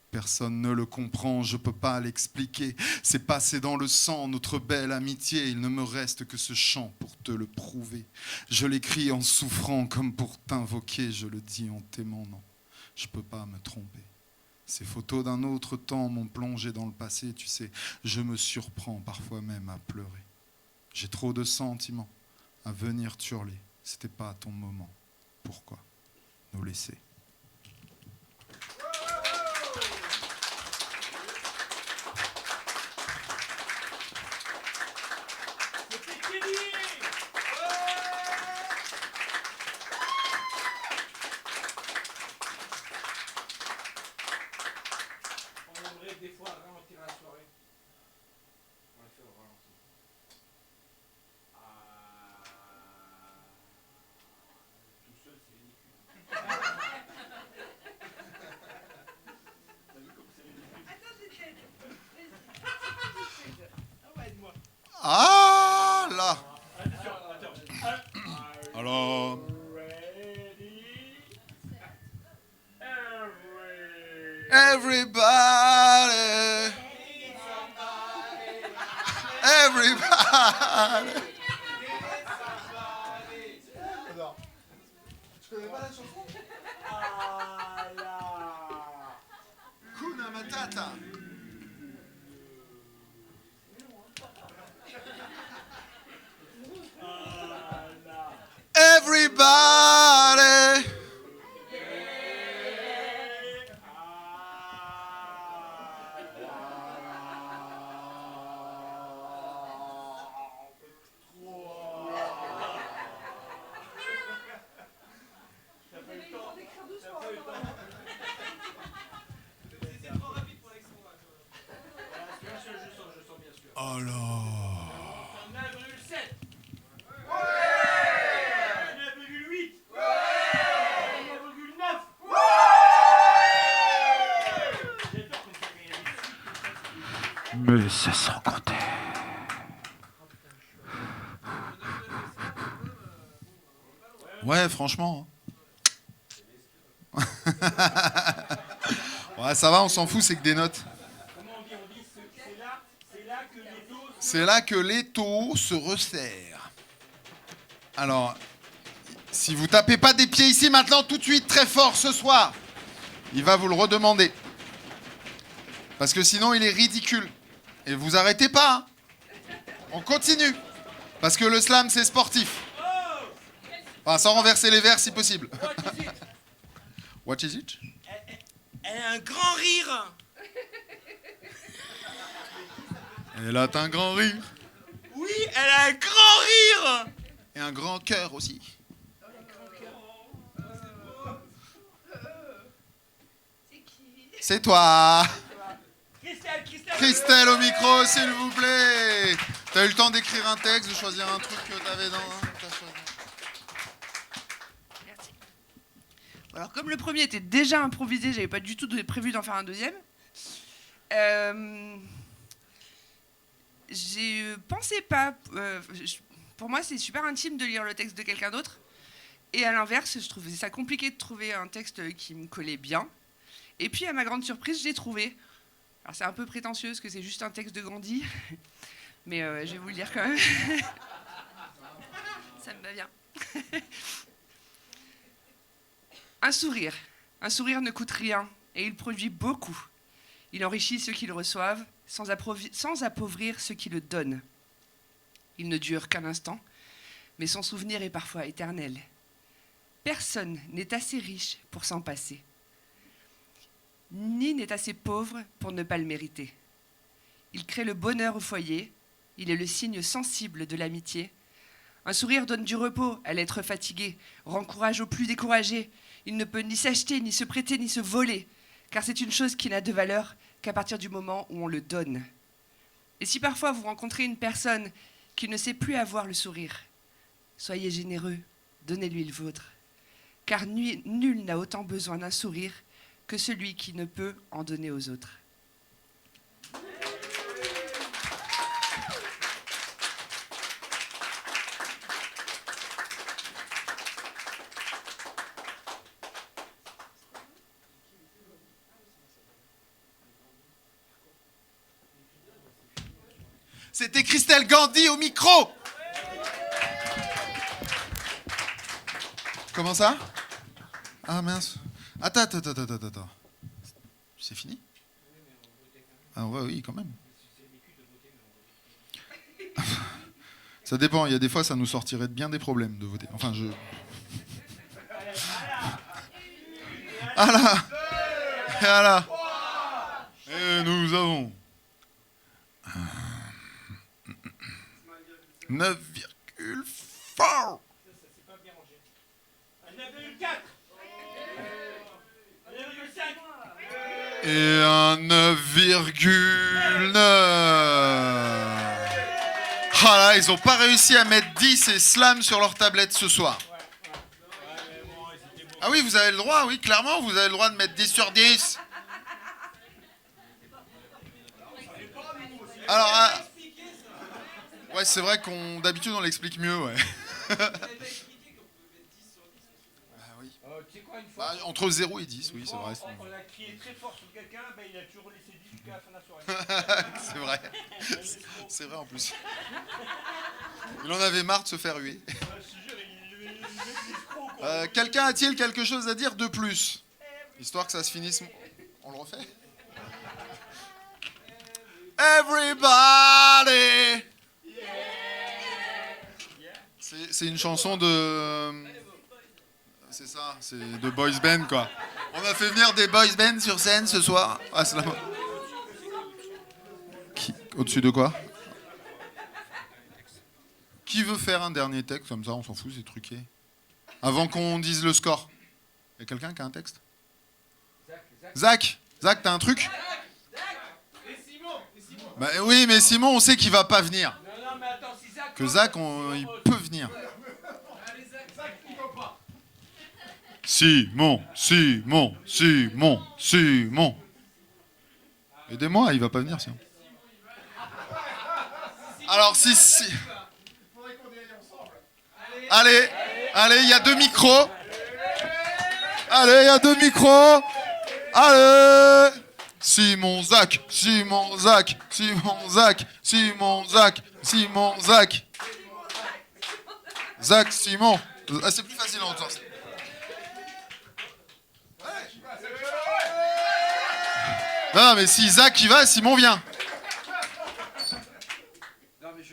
S2: Personne ne le comprend, je peux pas l'expliquer. C'est passé dans le sang, notre belle amitié. Il ne me reste que ce chant pour te le prouver. Je l'écris en souffrant comme pour t'invoquer. Je le dis en t'aimant, non, je peux pas me tromper. Ces photos d'un autre temps m'ont plongé dans le passé, tu sais. Je me surprends parfois même à pleurer. J'ai trop de sentiments à venir t'hurler. C'était pas ton moment. Pourquoi nous laisser ?
S3: Des fois ralentir la soirée. On va le faire au ralenti. Tout seul, c'est ridicule. T'as vu comme c'est ridicule? Attends, je t'aide. Ah ouais, aide-moi.
S2: Ah là.
S3: Attends.
S2: Alors. Everybody. Everybody.
S11: Alors, tu connais pas la chanson?
S2: Kuna Matata. Everybody. Oh là.
S3: 9,7. 9,8. 9,9. J'ai peur qu'on s'est gagné.
S9: Mais c'est sans compter.
S2: Ouais, franchement. Ouais, ça va, on s'en fout, c'est que des notes.
S3: Comment on dit? On dit c'est là que les taux.
S2: C'est là que les taux se resserrent. Alors, si vous tapez pas des pieds ici maintenant, tout de suite, très fort ce soir, il va vous le redemander. Parce que sinon, il est ridicule. Et vous arrêtez pas, hein. On continue. Parce que le slam, c'est sportif. Enfin, sans renverser les verres si possible. What is it?
S8: Elle a un grand rire.
S2: Elle a un grand rire.
S8: Oui, elle a un grand rire.
S2: Et un grand cœur aussi. C'est toi. Christelle au micro, s'il vous plaît. T'as eu le temps d'écrire un texte, de choisir un truc que t'avais dans...
S12: Merci. Alors, comme le premier était déjà improvisé, j'avais pas du tout prévu d'en faire un deuxième. J'ai pensé pas... pour moi, c'est super intime de lire le texte de quelqu'un d'autre. Et à l'inverse, je trouvais ça compliqué de trouver un texte qui me collait bien. Et puis, à ma grande surprise, je l'ai trouvé. Alors, c'est un peu prétentieux, parce que c'est juste un texte de Gandhi. Mais je vais vous le lire quand même. Ça me va bien. Un sourire. Un sourire ne coûte rien, et il produit beaucoup. Il enrichit ceux qui le reçoivent, sans appauvrir ceux qui le donnent. Il ne dure qu'un instant, mais son souvenir est parfois éternel. Personne n'est assez riche pour s'en passer, ni n'est assez pauvre pour ne pas le mériter. Il crée le bonheur au foyer, il est le signe sensible de l'amitié. Un sourire donne du repos à l'être fatigué, rend courage aux plus découragés. Il ne peut ni s'acheter, ni se prêter, ni se voler, car c'est une chose qui n'a de valeur qu'à partir du moment où on le donne. Et si parfois vous rencontrez une personne qui ne sait plus avoir le sourire, soyez généreux, donnez-lui le vôtre, car nul n'a autant besoin d'un sourire que celui qui ne peut en donner aux autres.
S2: C'était Christelle Gandhi au micro. Comment ça? Ah mince. Attends. C'est fini? Ah ouais, oui, quand même. Ça dépend, il y a des fois, ça nous sortirait de bien des problèmes de voter. Enfin, je... Ah là! Et là! Et nous avons... 9,4.
S3: C'est pas bien rangé. 9,4. 9,5.
S2: Et un 9,9. Ah là, ils ont pas réussi à mettre 10 et slam sur leur tablette ce soir. Ah oui, vous avez le droit, oui, clairement, vous avez le droit de mettre 10 sur 10. Alors, ah, ouais, c'est vrai qu'on d'habitude on l'explique mieux, ouais. Bah, entre 0 et 10, oui, c'est vrai.
S3: On a crié très fort sur quelqu'un, ben il a toujours laissé 10 jusqu'à la fin de la soirée.
S2: C'est vrai. C'est vrai en plus. Il en avait marre de se faire huer. Quelqu'un a-t-il quelque chose à dire de plus? Histoire que ça se finisse. On le refait? Everybody! C'est une chanson de... C'est ça, c'est de boys band quoi. On a fait venir des boys band sur scène ce soir. Ah, c'est là. Au-dessus de quoi? Qui veut faire un dernier texte comme ça? On s'en fout, c'est truqué. Avant qu'on dise le score. Y a quelqu'un qui a un texte? Zach, t'as un truc? Bah oui, mais Simon, on sait qu'il va pas venir. Que Zach, il peut venir. Simon. Aidez-moi, il va pas venir, Simon. Alors, si... Allez, il y a 2 micros. Allez Simon, Zach. Zach, Simon. Ah, c'est plus facile en entendre. Non, mais si Zach y va, Simon vient.
S13: Non, mais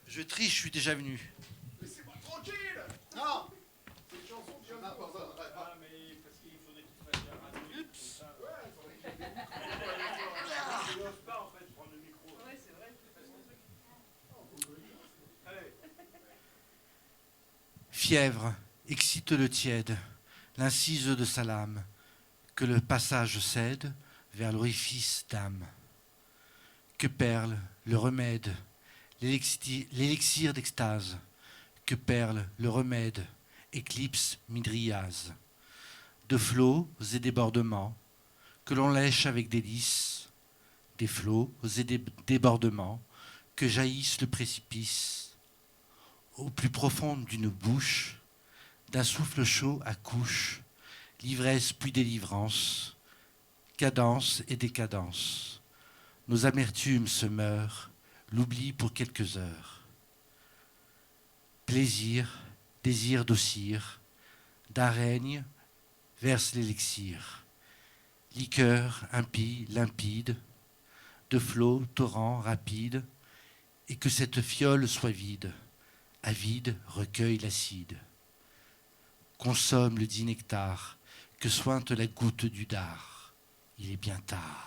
S13: je triche, je suis déjà venu.
S11: Laissez-moi tranquille. Non. C'est une chanson que j'en ai pas.
S3: Ah, mais parce qu'il faudrait qu'il fasse un truc comme ça. Ouais, il faudrait qu'il... Je n'ose pas, en fait, prendre le micro. Ouais, c'est vrai. Allez.
S13: Fièvre, excite le tiède, l'incise de sa lame, que le passage cède vers l'orifice d'âme. Que perle le remède, l'élixir d'extase, que perle le remède, éclipse midriase. De flots et débordements, que l'on lèche avec délice, des flots et des débordements, que jaillisse le précipice. Au plus profond d'une bouche, d'un souffle chaud accouche, l'ivresse puis délivrance, cadence et décadence. Nos amertumes se meurent, l'oubli pour quelques heures. Plaisir, désir d'ossir, d'araigne verse l'élixir. Liqueur impie, limpide, de flots, torrents rapides, et que cette fiole soit vide, avide recueille l'acide. Consomme le dit nectar, que sointe la goutte du dard. Il est bien tard.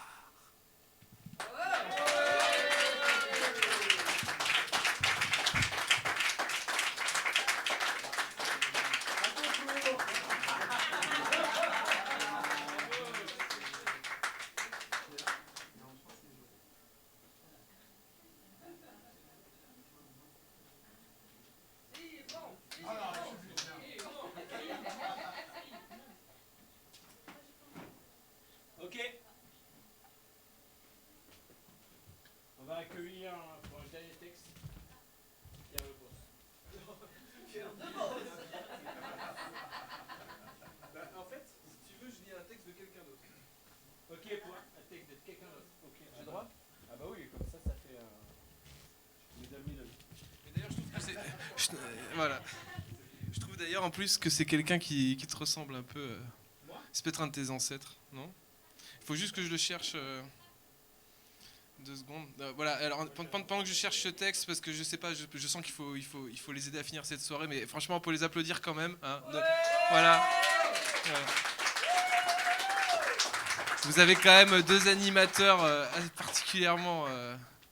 S3: Ok. On va accueillir pour un dernier texte Pierre Le Boss.
S10: En fait, si tu veux, je lis un texte de quelqu'un d'autre.
S3: Ok, pour un texte de quelqu'un d'autre. Ok,
S10: J'ai le droit?
S3: Ah bah oui, comme ça fait un... Les amis de...
S10: Mais d'ailleurs, je trouve que c'est... Voilà. Je trouve d'ailleurs en plus que c'est quelqu'un qui te ressemble un peu. C'est peut-être un de tes ancêtres, non? Il faut juste que je le cherche. 2 secondes. Voilà. Alors pendant que je cherche ce texte, parce que je sais pas, je sens qu'il faut les aider à finir cette soirée, mais franchement, on peut les applaudir quand même. Hein. Voilà. Vous avez quand même 2 animateurs particulièrement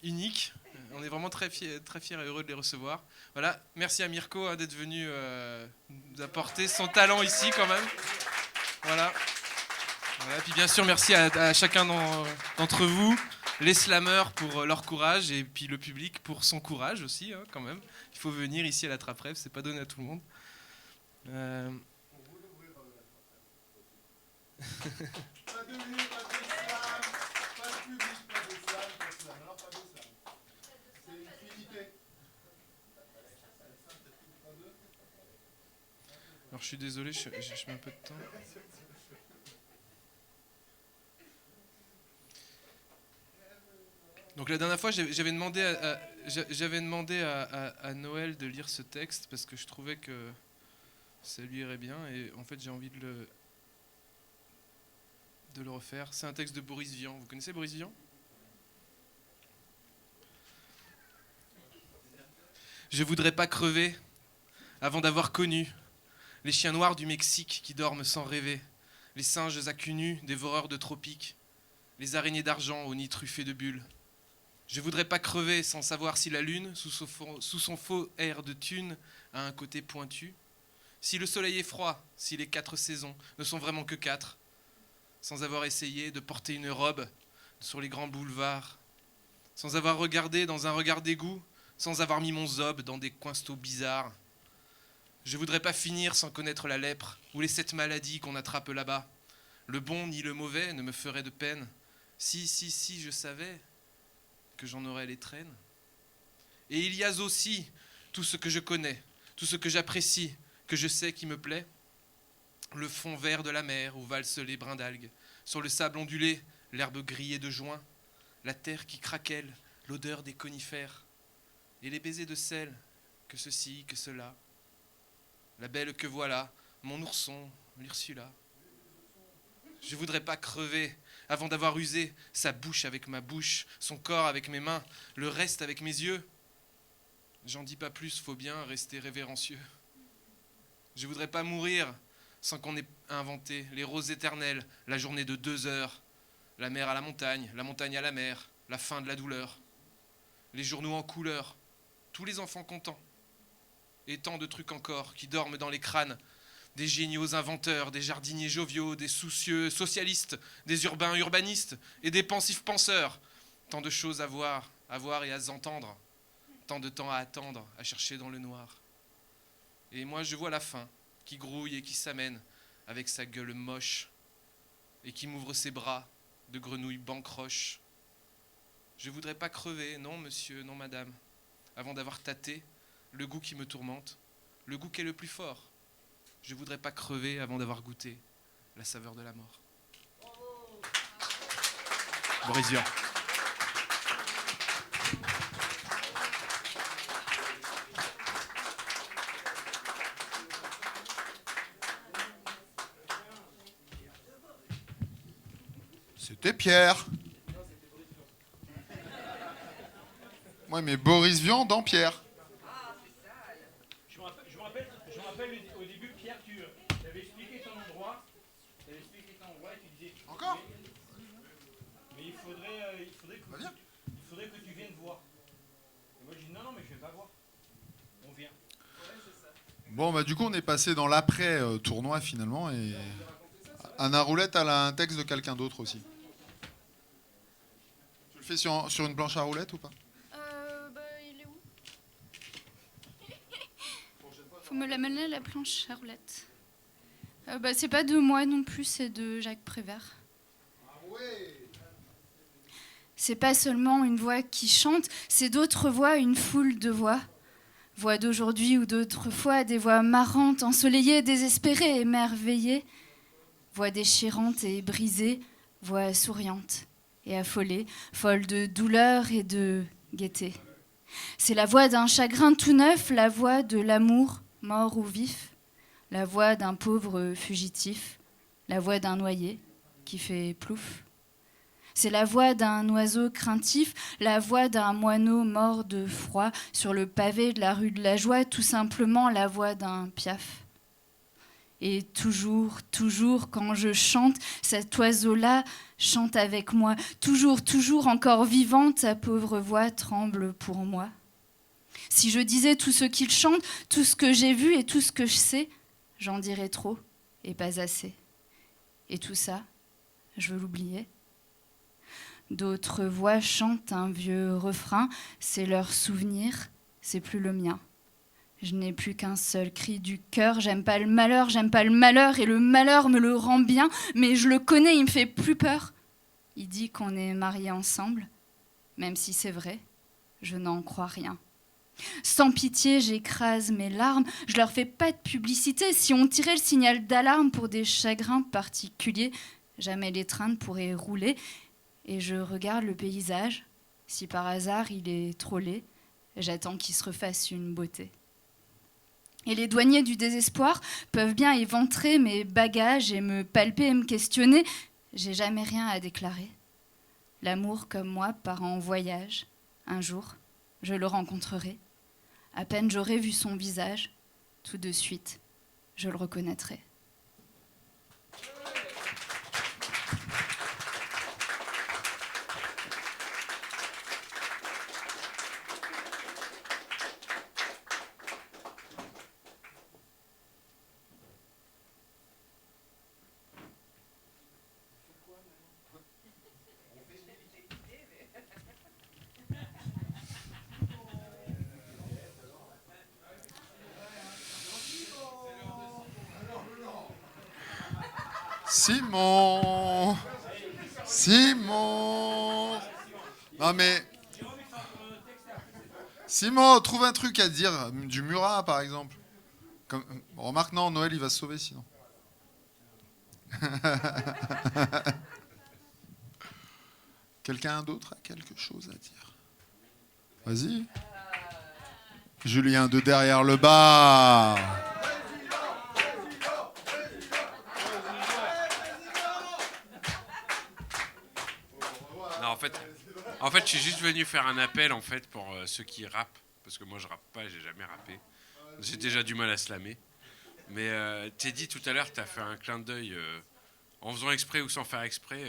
S10: uniques. On est vraiment très fiers et heureux de les recevoir. Voilà. Merci à Mirko d'être venu nous apporter son talent ici quand même. Voilà. Et puis bien sûr, merci à chacun d'entre vous, les slammeurs pour leur courage et puis le public pour son courage aussi, hein, quand même. Il faut venir ici à la Trappe Rêve, c'est pas donné à tout le monde.
S11: Pas de lieu, pas de slam, pas de public, pas de slam. Alors pas de slam. C'est une finité.
S10: Alors je suis désolé, je mets un peu de temps. Donc la dernière fois, j'avais demandé à Noël de lire ce texte parce que je trouvais que ça lui irait bien et en fait j'ai envie de le refaire. C'est un texte de Boris Vian. Vous connaissez Boris Vian ? Je voudrais pas crever avant d'avoir connu les chiens noirs du Mexique qui dorment sans rêver, les singes à cul nu, dévoreurs de tropiques, les araignées d'argent au nid truffé de bulles. Je voudrais pas crever sans savoir si la lune, sous son faux air de thune, a un côté pointu, Si le soleil est froid, si les 4 saisons ne sont vraiment que 4, sans avoir essayé de porter une robe sur les grands boulevards, sans avoir regardé dans un regard d'égout, sans avoir mis mon zob dans des coinstos bizarres. Je voudrais pas finir sans connaître la lèpre ou les 7 maladies qu'on attrape là-bas. Le bon ni le mauvais ne me ferait de peine. Si, je savais que j'en aurais les traînes. Et il y a aussi tout ce que je connais, tout ce que j'apprécie, que je sais qui me plaît. Le fond vert de la mer où valsent les brins d'algues, sur le sable ondulé, l'herbe grillée de juin, la terre qui craquelle, l'odeur des conifères, et les baisers de sel, que ceci, que cela. La belle que voilà, mon ourson, l'Ursula. Je voudrais pas crever avant d'avoir usé sa bouche avec ma bouche, son corps avec mes mains, le reste avec mes yeux. J'en dis pas plus, faut bien rester révérencieux. Je voudrais pas mourir sans qu'on ait inventé les roses éternelles, la journée de 2 heures, la mer à la montagne à la mer, la fin de la douleur, les journaux en couleur, tous les enfants contents, et tant de trucs encore qui dorment dans les crânes, des géniaux inventeurs, des jardiniers joviaux, des soucieux socialistes, des urbains urbanistes et des pensifs penseurs, tant de choses à voir et à entendre, tant de temps à attendre, à chercher dans le noir. Et moi je vois la faim qui grouille et qui s'amène avec sa gueule moche et qui m'ouvre ses bras de grenouille bancroche. Je voudrais pas crever, non monsieur, non madame, avant d'avoir tâté le goût qui me tourmente, le goût qui est le plus fort. Je voudrais pas crever avant d'avoir goûté la saveur de la mort. Boris Vian.
S2: C'était Pierre. Ouais, mais Boris Vian dans Pierre.
S3: Je me rappelle au début, Pierre, tu avais expliqué ton endroit. Tu avais expliqué ton endroit et tu disais.
S2: Encore
S3: mais il faudrait que tu viennes voir. Et moi, je dis non, mais je vais pas voir. On vient.
S2: Bon, bah du coup, on est passé dans l'après-tournoi finalement. Et Anna Roulette, elle a un texte de quelqu'un d'autre aussi. Tu le fais sur une planche à roulettes ou pas?
S7: Il est où? Faut me l'amener la planche à roulettes. C'est pas de moi non plus, c'est de Jacques Prévert. C'est pas seulement une voix qui chante, c'est d'autres voix, une foule de voix. Voix d'aujourd'hui ou d'autrefois, des voix marrantes, ensoleillées, désespérées, émerveillées. Voix déchirantes et brisées, voix souriantes et affolées, folles de douleur et de gaieté. C'est la voix d'un chagrin tout neuf, la voix de l'amour, mort ou vif, la voix d'un pauvre fugitif, la voix d'un noyé qui fait plouf. C'est la voix d'un oiseau craintif, la voix d'un moineau mort de froid sur le pavé de la rue de la Joie, tout simplement la voix d'un piaf. Et toujours, toujours, quand je chante, cet oiseau-là chante avec moi. Toujours, toujours, encore vivante, sa pauvre voix tremble pour moi. Si je disais tout ce qu'il chante, tout ce que j'ai vu et tout ce que je sais, j'en dirais trop et pas assez. Et tout ça, je veux l'oublier. D'autres voix chantent un vieux refrain, c'est leur souvenir, c'est plus le mien. Je n'ai plus qu'un seul cri du cœur, j'aime pas le malheur, et le malheur me le rend bien, mais je le connais, il me fait plus peur. Il dit qu'on est mariés ensemble, même si c'est vrai, je n'en crois rien. Sans pitié, j'écrase mes larmes, je leur fais pas de publicité, si on tirait le signal d'alarme pour des chagrins particuliers, jamais l'étreinte pourrait rouler, et je regarde le paysage, si par hasard il est trop laid, j'attends qu'il se refasse une beauté. Et les douaniers du désespoir peuvent bien éventrer mes bagages et me palper et me questionner. J'ai jamais rien à déclarer. L'amour comme moi part en voyage. Un jour, je le rencontrerai. À peine j'aurai vu son visage, tout de suite, je le reconnaîtrai.
S2: Simon. Simon. Non mais... Simon, trouve un truc à dire. Du Murat, par exemple. Comme... Remarque, non, Noël, il va se sauver, sinon. Quelqu'un d'autre a quelque chose à dire? Vas-y. Julien de derrière le bar.
S6: Non, en fait, je suis juste venu faire un appel en fait pour ceux qui rappent, parce que moi je rappe pas, j'ai jamais rappé. J'ai déjà du mal à slammer. Mais Teddy, tout à l'heure, t'as fait un clin d'œil en faisant exprès ou sans faire exprès.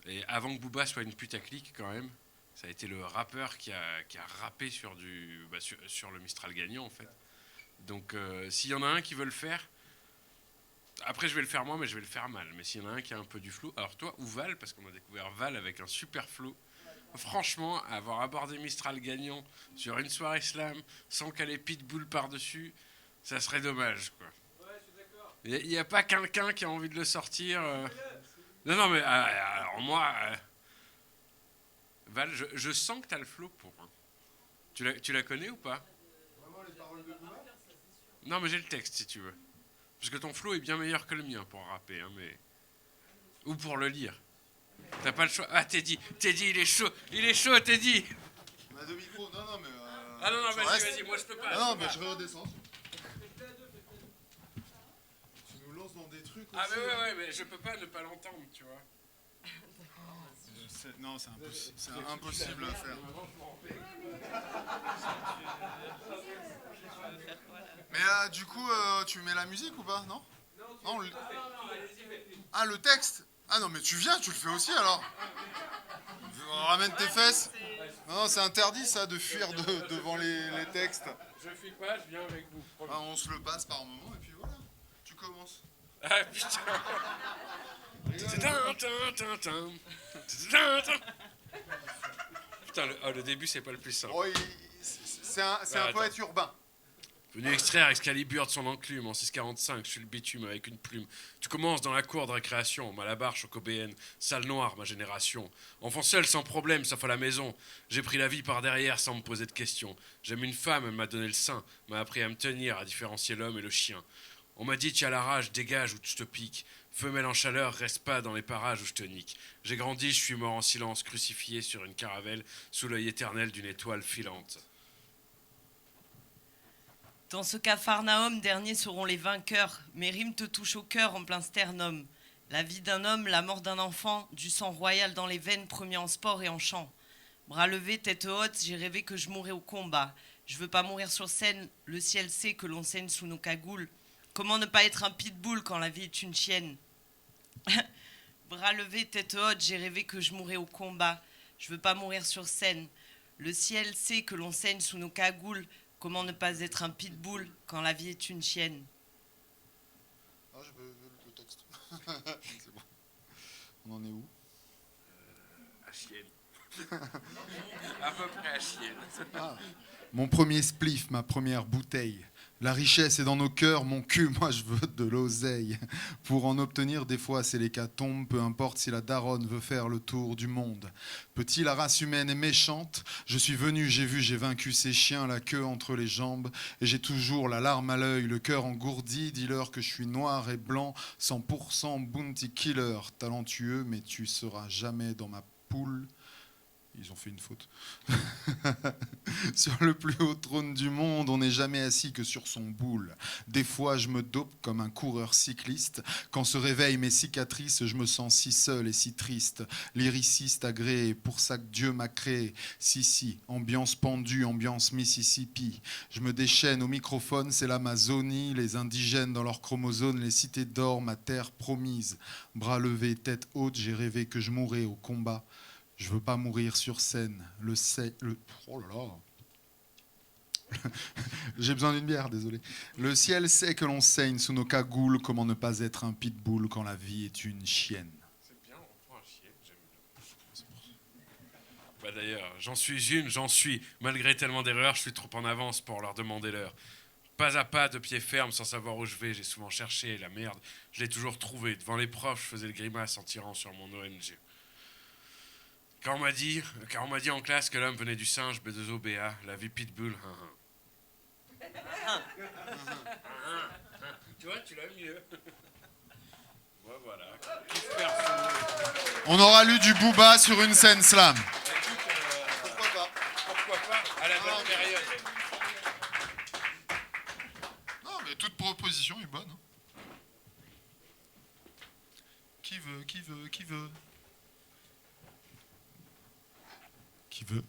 S6: Et avant que Booba soit une putaclic quand même, ça a été le rappeur qui a rappé sur le Mistral gagnant en fait. Donc s'il y en a un qui veut le faire, après je vais le faire moi, mais je vais le faire mal. Mais s'il y en a un qui a un peu du flow, alors toi ou Val, parce qu'on a découvert Val avec un super flow. Franchement, avoir abordé Mistral gagnant sur une soirée slam sans caler Pitbull par-dessus, ça serait dommage, quoi. Il n'y a pas quelqu'un qui a envie de le sortir. Non, mais alors moi, Val, je sens que tu as le flow pour. Hein. Tu la connais ou pas?
S11: Vraiment les paroles de Booba?
S6: Non, mais j'ai le texte si tu veux. Parce que ton flow est bien meilleur que le mien pour rapper, hein, mais. Ou pour le lire. T'as pas le choix. Ah, Teddy, il est chaud, Teddy.
S2: On a deux micros, non, mais...
S6: Ah non, vas-y, moi je peux pas.
S2: Non, mais je redescends. Tu nous lances dans des trucs
S6: Ah,
S2: aussi,
S6: mais
S2: hein.
S6: ouais, mais je peux pas ne pas l'entendre, tu vois.
S2: Non, c'est impossible à faire. Mais du coup, tu mets la musique ou pas? Non? Non, Ah, le texte? Ah non, mais tu viens, tu le fais aussi alors. Ramène tes fesses. Non, c'est interdit ça de fuir devant les textes.
S6: Je fuis pas, je viens avec vous.
S2: Ah, on se le passe par moment et puis voilà. Tu commences.
S6: Ah putain. Putain, le début c'est pas le plus simple.
S2: Oh, c'est un poète urbain.
S6: Venu extraire Excalibur de son enclume en 645, je suis le bitume avec une plume. Tu commences dans la cour de récréation, Malabar, Chocobéenne, salle noire, ma génération. Enfant seul, sans problème, sauf à la maison. J'ai pris la vie par derrière sans me poser de questions. J'aime une femme, elle m'a donné le sein, m'a appris à me tenir, à différencier l'homme et le chien. On m'a dit, tu as la rage, dégage ou je te pique. Femelle en chaleur, reste pas dans les parages où je te nique. J'ai grandi, je suis mort en silence, crucifié sur une caravelle, sous l'œil éternel d'une étoile filante.
S8: Dans ce capharnaüm, derniers seront les vainqueurs. Mes rimes te touchent au cœur en plein sternum. La vie d'un homme, la mort d'un enfant, du sang royal dans les veines, premier en sport et en chant. Bras levés, tête haute, j'ai rêvé que je mourrais au combat. Je veux pas mourir sur scène, le ciel sait que l'on saigne sous nos cagoules. Comment ne pas être un pitbull quand la vie est une chienne? Bras levés, tête haute, j'ai rêvé que je mourrais au combat. Je veux pas mourir sur scène. Le ciel sait que l'on saigne sous nos cagoules. Comment ne pas être un pitbull quand la vie est une chienne?
S2: Ah, je veux le texte. C'est bon. On en est où?
S6: À chienne. À peu près à chienne.
S2: Ah. Mon premier spliff, ma première bouteille. La richesse est dans nos cœurs, mon cul, moi je veux de l'oseille. Pour en obtenir, des fois c'est l'hécatombe, peu importe si la daronne veut faire le tour du monde. Petit, la race humaine est méchante, je suis venu, j'ai vu, j'ai vaincu ces chiens, la queue entre les jambes, et j'ai toujours la larme à l'œil, le cœur engourdi, dis-leur que je suis noir et blanc, 100% bounty killer, talentueux, mais tu seras jamais dans ma poule. Ils ont fait une faute. Sur le plus haut trône du monde, on n'est jamais assis que sur son boule. Des fois, je me dope comme un coureur cycliste. Quand se réveillent mes cicatrices, je me sens si seul et si triste. Lyriciste agréé, pour ça que Dieu m'a créé. Si, ambiance pendue, ambiance Mississippi. Je me déchaîne au microphone, c'est l'Amazonie. Les indigènes dans leurs chromosomes, les cités d'or, ma terre promise. Bras levés, tête haute, j'ai rêvé que je mourrais au combat. Je veux pas mourir sur scène. Oh là là. J'ai besoin d'une bière, désolé. Le ciel sait que l'on saigne sous nos cagoules. Comment ne pas être un pitbull quand la vie est une chienne?
S6: C'est bien, on prend un chien, j'aime bien. Bah d'ailleurs, j'en suis, malgré tellement d'erreurs, je suis trop en avance pour leur demander l'heure. pas à pas, de pied ferme, sans savoir où je vais. J'ai souvent cherché la merde. Je l'ai toujours trouvé. Devant les profs, je faisais le grimace en tirant sur mon ONG. Quand on m'a dit en classe que l'homme venait du singe, B2OBA, la vie pitbull, Tu vois, tu l'as mieux. Ouais, voilà.
S2: On aura lu du Booba sur une scène slam.
S6: Pourquoi pas à la bonne période.
S2: Non, mais toute proposition est bonne. Hein. Qui veut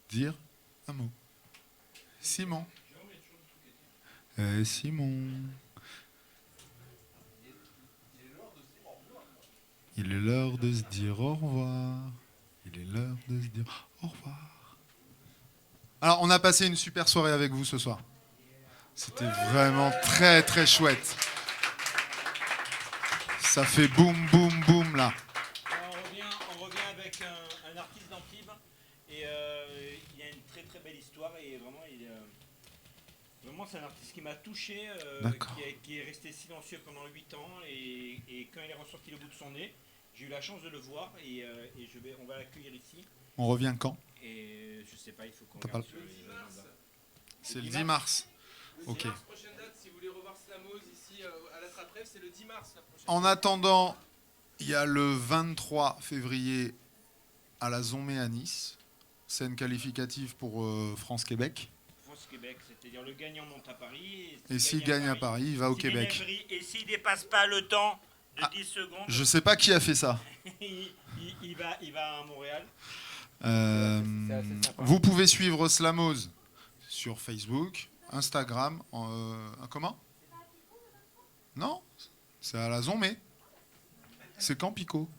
S2: dire un mot? Simon. Simon. Il est l'heure de se dire au revoir. Il est l'heure de se dire au revoir. Alors, on a passé une super soirée avec vous ce soir. C'était vraiment très très chouette. Ça fait boum boum boum là.
S3: On revient avec un artiste d'Antibes et il a une très très belle histoire et vraiment vraiment c'est un artiste qui m'a touché, qui est resté silencieux pendant 8 ans et quand il est ressorti le bout de son nez, j'ai eu la chance de le voir et on va l'accueillir ici.
S2: On revient quand?
S3: Et je sais pas, il faut qu'on
S2: T'as
S3: regarde
S2: pas
S3: sur les agendas.
S2: C'est le 10 mars. Ok.
S10: Prochaine date, si vous voulez revoir Slamos ici à la Traprève, c'est le 10 mars la prochaine.
S2: En attendant, il y a le 23 février à la Zombie à Nice, scène qualificative pour France-Québec.
S3: France-Québec, c'est-à-dire le gagnant monte à Paris.
S2: Et s'il gagne à Paris, il va au Québec.
S3: Et s'il dépasse pas le temps de 10 secondes,
S2: Je sais pas qui a fait ça.
S3: il va à Montréal.
S2: Vous pouvez suivre Slamos sur Facebook, Instagram. Comment? Non, c'est à la Zombie. C'est quand Pico?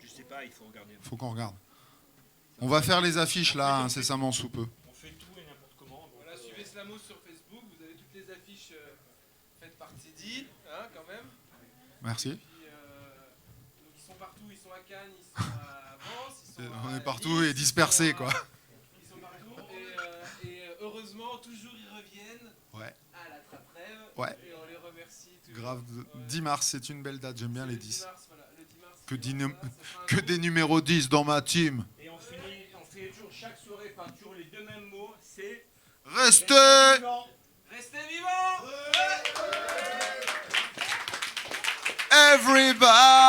S3: Je sais pas, il faut regarder.
S2: Faut qu'on regarde. On va faire les affiches là incessamment sous peu.
S3: On fait tout et n'importe comment.
S10: Voilà, suivez Slamos sur Facebook, vous avez toutes les affiches faites par Tidi, hein, quand même.
S2: Merci.
S10: Et puis, donc ils sont partout, ils sont à Cannes, ils sont à Vence, ils sont
S2: On
S10: à
S2: est partout
S10: Lille,
S2: et dispersés quoi.
S10: Ils sont partout et heureusement, toujours ils reviennent à la Traprève.
S2: Ouais.
S10: Et on les remercie. Toujours.
S2: Grave. 10 mars, c'est une belle date, j'aime bien les 10.
S10: Mars, voilà, le 10 mars,
S2: Que des numéros 10 dans ma team.
S3: Et on fait toujours chaque soirée par toujours les deux mêmes mots, c'est
S2: Restez
S3: vivants.
S10: Restez vivants.
S2: Everybody